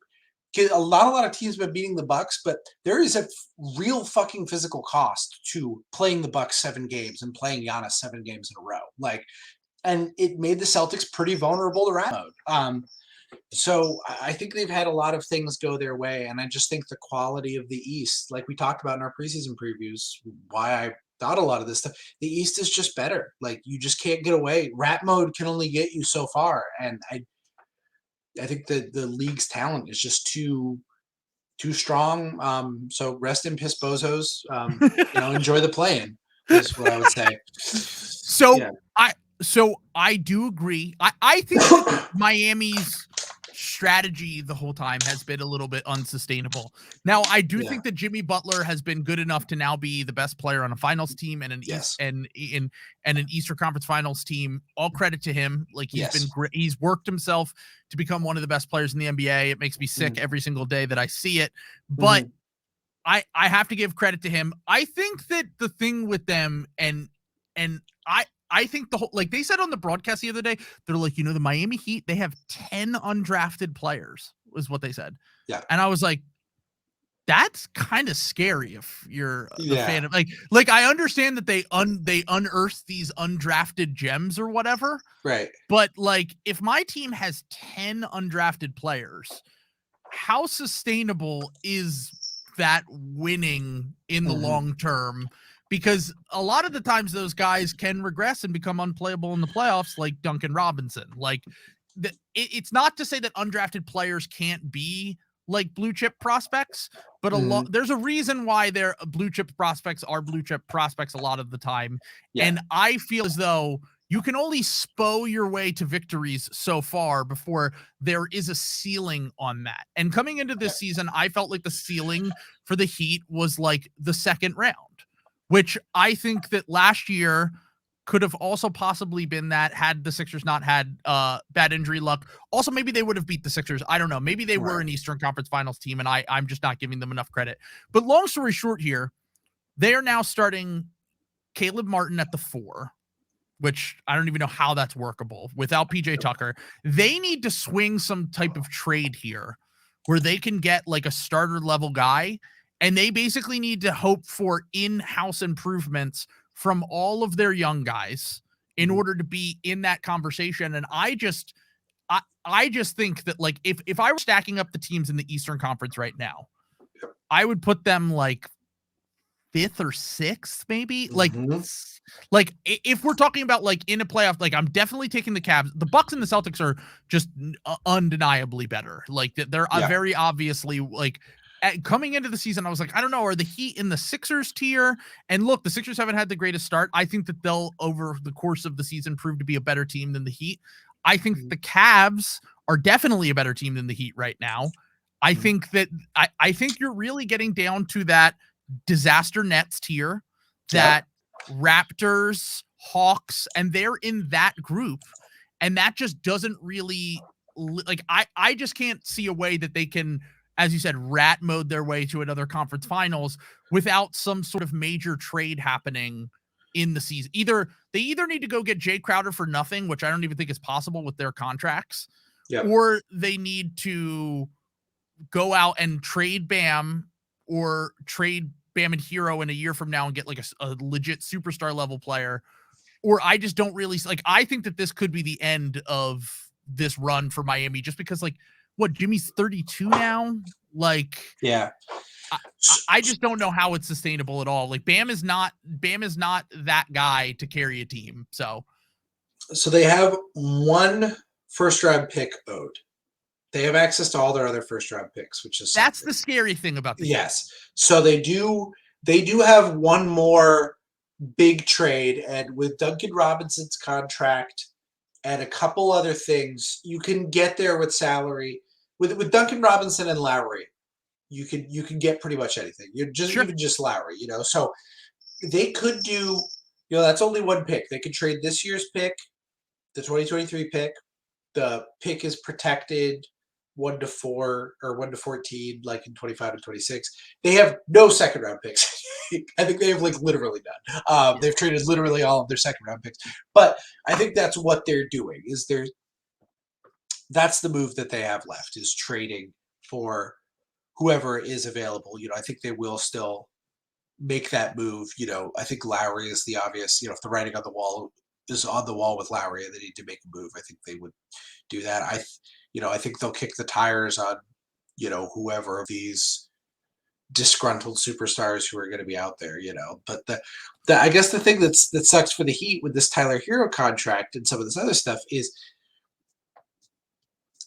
get a lot of teams have been beating the Bucks, but there is a real fucking physical cost to playing the Bucks 7 games and playing Giannis 7 games in a row. Like, and it made the Celtics pretty vulnerable to rat mode. So I think they've had a lot of things go their way, and I just think the quality of the East, like we talked about in our preseason previews, why I thought a lot of this stuff, the East is just better. Like, you just can't get away. Rat mode can only get you so far, and I think that the league's talent is just too strong. So rest in piss bozos. Enjoy the play-in is what I would say. So yeah. I do agree. I think that Miami's strategy the whole time has been a little bit unsustainable. Now, I do think that Jimmy Butler has been good enough to now be the best player on a finals team and an Eastern Conference Finals team. All credit to him. Like, he's been great. He's worked himself to become one of the best players in the NBA. It makes me sick every single day that I see it. But I have to give credit to him. I think that the thing with them and I think the whole, like they said on the broadcast the other day, they're like, the Miami Heat, they have 10 undrafted players, was what they said. Yeah. And I was like, that's kind of scary if you're a fan of like I understand that they unearthed these undrafted gems or whatever. Right. But like, if my team has 10 undrafted players, how sustainable is that winning in the long term? Because a lot of the times those guys can regress and become unplayable in the playoffs, like Duncan Robinson. Like, it's not to say that undrafted players can't be like blue chip prospects, but there's a reason why their blue chip prospects are blue chip prospects a lot of the time. Yeah. And I feel as though you can only SPO your way to victories so far before there is a ceiling on that. And coming into this season, I felt like the ceiling for the Heat was like the second round, which I think that last year could have also possibly been that had the Sixers not had bad injury luck. Also, maybe they would have beat the Sixers. I don't know. Maybe they were an Eastern Conference Finals team, and I'm just not giving them enough credit. But long story short here, they are now starting Caleb Martin at the 4, which I don't even know how that's workable without PJ Tucker. They need to swing some type of trade here where they can get like a starter level guy. And they basically need to hope for in-house improvements from all of their young guys in order to be in that conversation. And I just think that, like, if I were stacking up the teams in the Eastern Conference right now, I would put them like 5th or 6th, maybe. Like if we're talking about like in a playoff, like, I'm definitely taking the Cavs. The Bucks and the Celtics are just undeniably better. Like, they're very obviously like. Coming into the season, I was like, I don't know, are the Heat in the Sixers tier? And look, the Sixers haven't had the greatest start. I think that they'll, over the course of the season, prove to be a better team than the Heat. I think the Cavs are definitely a better team than the Heat right now. I think that I think you're really getting down to that disaster Nets tier, that Raptors, Hawks, and they're in that group. And that just doesn't really, like, I just can't see a way that they can, as you said, rat mode their way to another conference finals without some sort of major trade happening in the season. They either need to go get Jay Crowder for nothing, which I don't even think is possible with their contracts, or they need to go out and trade Bam or trade Bam and Hero in a year from now and get like a legit superstar level player. Or I just don't really like, I think that this could be the end of this run for Miami, just because, like, what, Jimmy's 32 now? Like, I just don't know how it's sustainable at all. Like, Bam is not that guy to carry a team. So they have 1 first round pick owed. They have access to all their other first round picks, which is that's the scary thing about the game. So they do have 1 more big trade, and with Duncan Robinson's contract and a couple other things, you can get there with salary. With Duncan Robinson and Lowry, you can get pretty much anything. You're just Sure. even just Lowry, So they could do, that's only one pick. They could trade this year's pick, the 2023 pick. The pick is protected 1 to 4 or 1 to 14, like in 25 and 26. They have no second round picks. I think they have literally none. They've traded literally all of their second round picks. But I think that's what they're doing. That's the move that they have left, is trading for whoever is available. I think they will still make that move. I think Lowry is the obvious. If the writing on the wall is on the wall with Lowry and they need to make a move, I think they would do that. I think they'll kick the tires on, whoever of these disgruntled superstars who are going to be out there, But I guess the thing that sucks for the Heat with this Tyler Hero contract and some of this other stuff is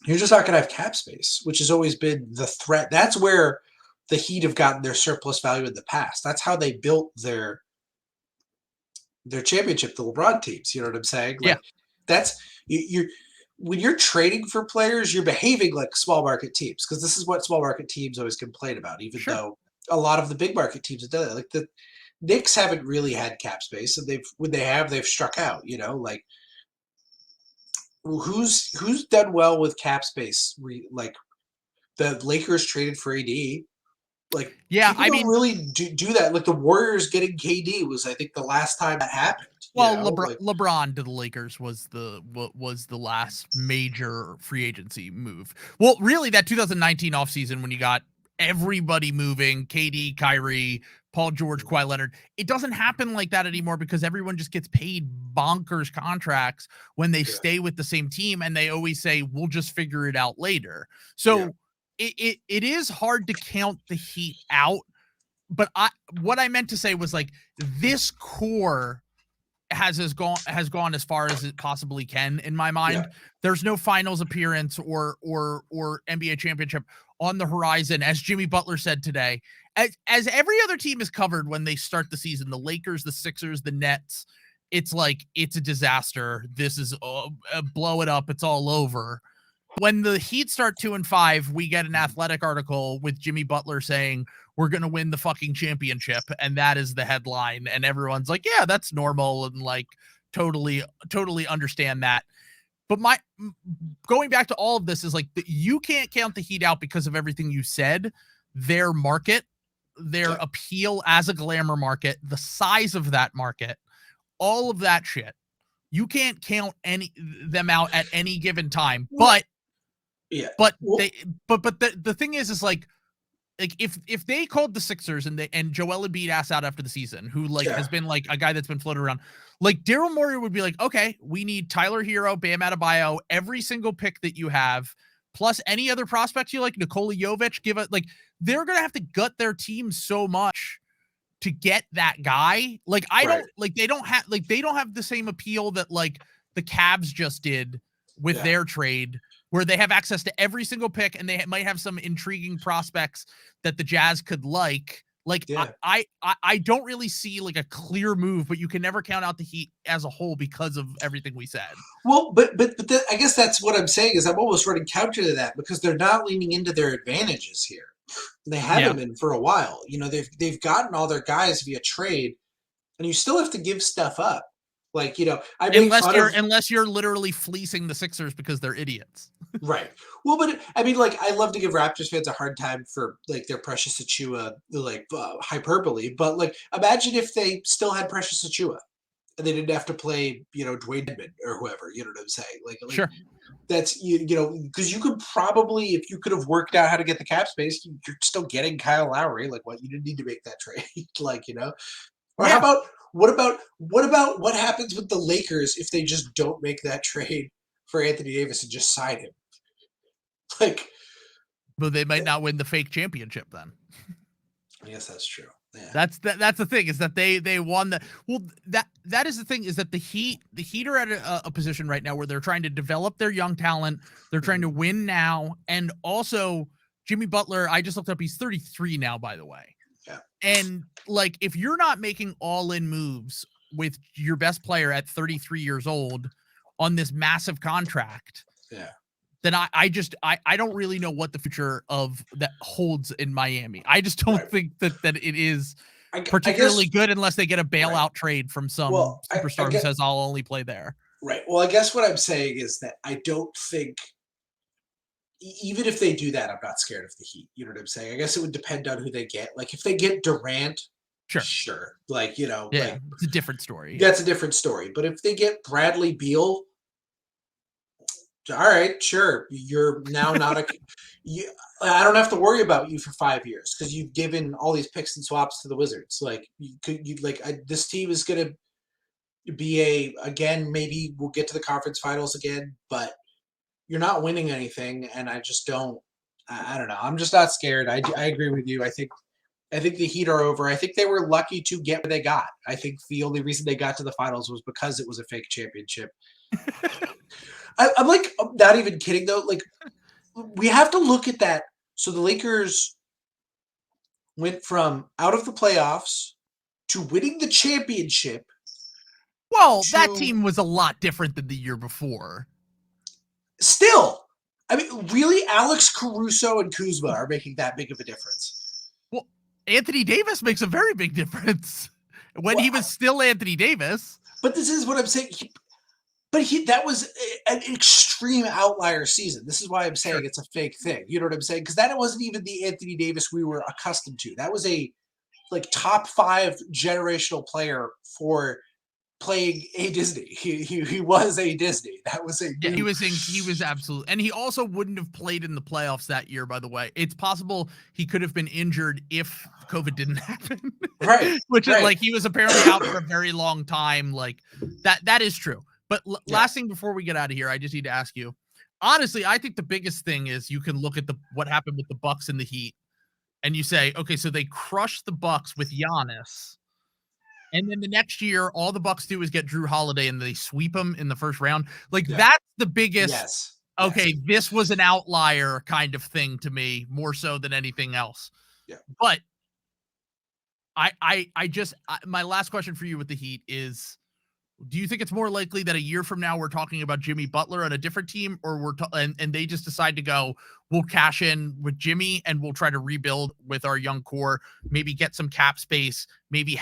you're just not going to have cap space, which has always been the threat. That's where the Heat have gotten their surplus value in the past. That's how they built their championship, the LeBron teams. You know what I'm saying? Yeah. That's when you're trading for players, you're behaving like small market teams, because this is what small market teams always complain about, even though a lot of the big market teams have done it. Like the Knicks haven't really had cap space, and they've struck out, who's done well with cap space? Like the Lakers traded for AD. People don't really do that. Like the Warriors getting KD was, I think, the last time that happened. Well, LeBron to the Lakers was the last major free agency move. Well, really, that 2019 offseason when you got everybody moving, KD, Kyrie, Paul George, Kawhi Leonard, it doesn't happen like that anymore because everyone just gets paid bonkers contracts when they stay with the same team, and they always say, we'll just figure it out later. So it is hard to count the Heat out, but what I meant to say was this core has gone as far as it possibly can in my mind. There's no finals appearance or NBA championship on the horizon, as Jimmy Butler said today. As every other team is covered when they start the season, the Lakers, the Sixers, the Nets, it's a disaster. This is blow it up. It's all over. When the Heat start 2-5, we get an Athletic article with Jimmy Butler saying we're going to win the fucking championship. And that is the headline. And everyone's like, yeah, that's normal. And totally understand that. But going back to all of this is you can't count the Heat out because of everything you said. Their market, their appeal as a glamour market, the size of that market, all of that shit. You can't count them out at any given time. But the thing is if they called the Sixers and Joel Embiid asked out after the season, who has been a guy that's been floated around, Daryl Morey would be okay, we need Tyler Hero, Bam Adebayo, every single pick that you have, plus any other prospects you like, Nikola Jovic, give it they're gonna have to gut their team so much to get that guy. They don't have the same appeal that the Cavs just did with their trade, where they have access to every single pick and they might have some intriguing prospects that the Jazz could like. I don't really see a clear move, but you can never count out the Heat as a whole because of everything we said. Well, but I guess that's what I'm saying is I'm almost running counter to that because they're not leaning into their advantages here. They haven't been for a while. They've gotten all their guys via trade, and you still have to give stuff up. Unless you're literally fleecing the Sixers because they're idiots. Right. Well, but I love to give Raptors fans a hard time for their Precious Achiuwa hyperbole, but imagine if they still had Precious Achiuwa and they didn't have to play Dwayne Dedmon or whoever. You know what I'm saying? Sure. That's because you could probably, if you could have worked out how to get the cap space, you're still getting Kyle Lowry. You didn't need to make that trade. Or how about what about what happens with the Lakers if they just don't make that trade for Anthony Davis and just sign him? But they might not win the fake championship then. I guess that's true. Yeah. That's the thing, is that they won the. Well, that is the thing, is that the Heat are at a position right now where they're trying to develop their young talent. They're trying to win now, and also Jimmy Butler. I just looked up; he's 33 now, by the way. Yeah. And if you're not making all-in moves with your best player at 33 years old on this massive contract, then I don't really know what the future of that holds in Miami. I just don't think that it is particularly good unless they get a bailout trade from some superstar who says I'll only play there. Right. Well, I guess what I'm saying is that I don't think, even if they do that, I'm not scared of the Heat. You know what I'm saying? I guess it would depend on who they get. Like if they get Durant, sure. Like, it's a different story. That's a different story. But if they get Bradley Beal, all right, sure. You're now not I don't have to worry about you for 5 years because you've given all these picks and swaps to the Wizards. Like this team is going to be again, maybe we'll get to the conference finals again, but you're not winning anything. And I just don't know. I'm just not scared. I agree with you. I think the Heat are over. I think they were lucky to get what they got. I think the only reason they got to the finals was because it was a fake championship. I'm like, I'm not even kidding though. Like, we have to look at that. So the Lakers went from out of the playoffs to winning the championship. Well, that team was a lot different than the year before. Still, I mean, really, Alex Caruso and Kuzma are making that big of a difference. Well, Anthony Davis makes a very big difference when he was still Anthony Davis. But this is what I'm saying. That was an extreme outlier season. This is why I'm saying it's a fake thing. You know what I'm saying? Because that wasn't even the Anthony Davis we were accustomed to. That was a top 5 generational player for playing a Disney. He was a Disney. That was a he was absolutely, and he also wouldn't have played in the playoffs that year, by the way. It's possible he could have been injured if COVID didn't happen. Right. Which is like he was apparently out for a very long time. Like that is true. But last thing before we get out of here, I just need to ask you. Honestly, I think the biggest thing is you can look at what happened with the Bucks and the Heat, and you say, okay, so they crushed the Bucks with Giannis, and then the next year, all the Bucks do is get Drew Holiday, and they sweep him in the first round. Like that's the biggest. Yes. Okay, this was an outlier kind of thing to me, more so than anything else. Yeah. But my last question for you with the Heat is, do you think it's more likely that a year from now we're talking about Jimmy Butler on a different team, or and they just decide to go, we'll cash in with Jimmy and we'll try to rebuild with our young core, maybe get some cap space, maybe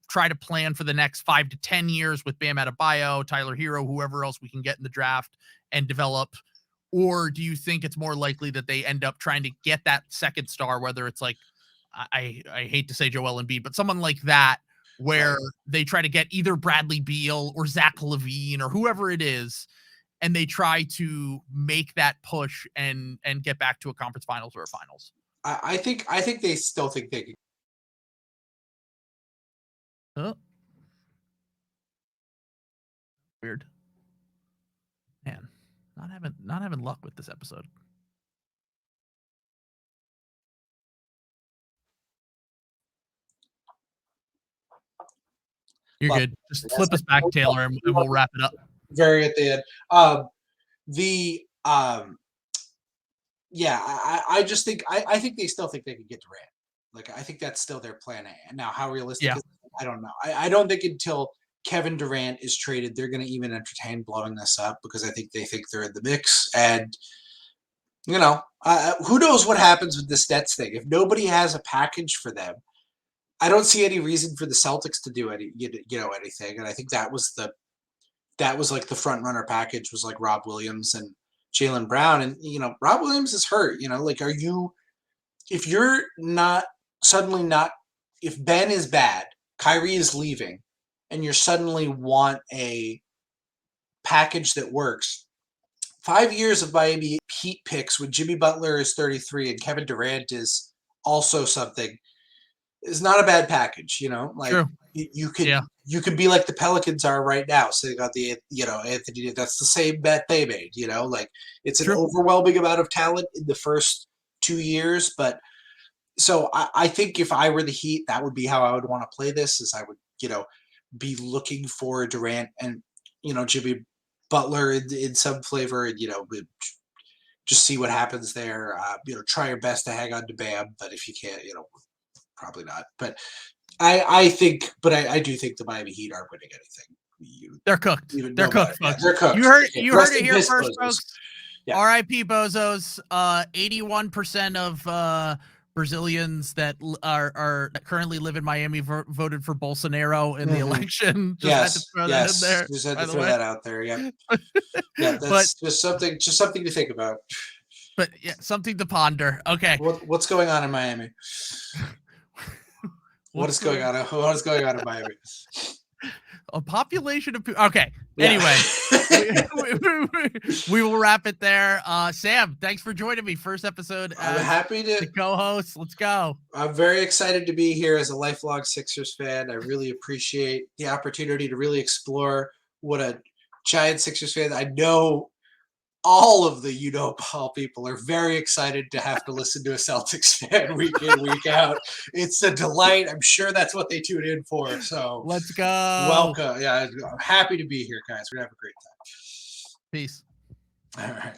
try to plan for the next 5 to 10 years with Bam Adebayo, Tyler Hero, whoever else we can get in the draft and develop? Or do you think it's more likely that they end up trying to get that second star, whether it's like, I hate to say Joel Embiid, but someone like that, where they try to get either Bradley Beal or Zach LaVine or whoever it is, and they try to make that push and get back to a conference finals or a finals? I think they still think they can. Oh. Weird. Man, not having luck with this episode. You're good. Just flip us back, Taylor, and we'll wrap it up. Very at the end. I just think I think they still think they can get Durant. Like I think that's still their plan A. Now, how realistic is it? I don't know. I don't think until Kevin Durant is traded, they're going to even entertain blowing this up because I think they think they're in the mix. And who knows what happens with this Nets thing? If nobody has a package for them, I don't see any reason for the Celtics to do anything. And I think that was like the front runner package was like Rob Williams and Jaylen Brown. And, Rob Williams is hurt, if you're not suddenly not, if Ben is bad, Kyrie is leaving, and you suddenly want a package that works. 5 years of Miami Heat picks when Jimmy Butler is 33 and Kevin Durant is also something is not a bad package, True. You could be like the Pelicans are right now. So they got the, Anthony, that's the same bet they made, it's an overwhelming amount of talent in the first 2 years. But so I think if I were the Heat, that would be how I would want to play this is I would, be looking for Durant and, Jimmy Butler in some flavor and, just see what happens there. Try your best to hang on to Bam, but if you can't, probably not. But I do think the Miami Heat aren't winning anything. They're cooked. They're cooked, folks. They're cooked. You heard it here first, folks. Yeah. R.I.P. Bozos. 81% of Brazilians that are that currently live in Miami voted for Bolsonaro in the election. Just had to throw that in there. Just had by to the throw way. that out there. Yeah. Yeah, but that's just something to think about. but yeah, something to ponder. Okay. What's going on in Miami? What is going on? What is going on in Miami? A population of people. Okay. Yeah. Anyway, we will wrap it there. Sam, thanks for joining me. First episode. I'm happy the co-host. Let's go. I'm very excited to be here as a lifelong Sixers fan. I really appreciate the opportunity to really explore what a giant Sixers fan. I know all of the Paul people are very excited to have to listen to a Celtics fan week in, week out. It's a delight. I'm sure that's what they tune in for. So let's go. Welcome. Yeah, I'm happy to be here, guys. We're gonna have a great time. Peace. All right.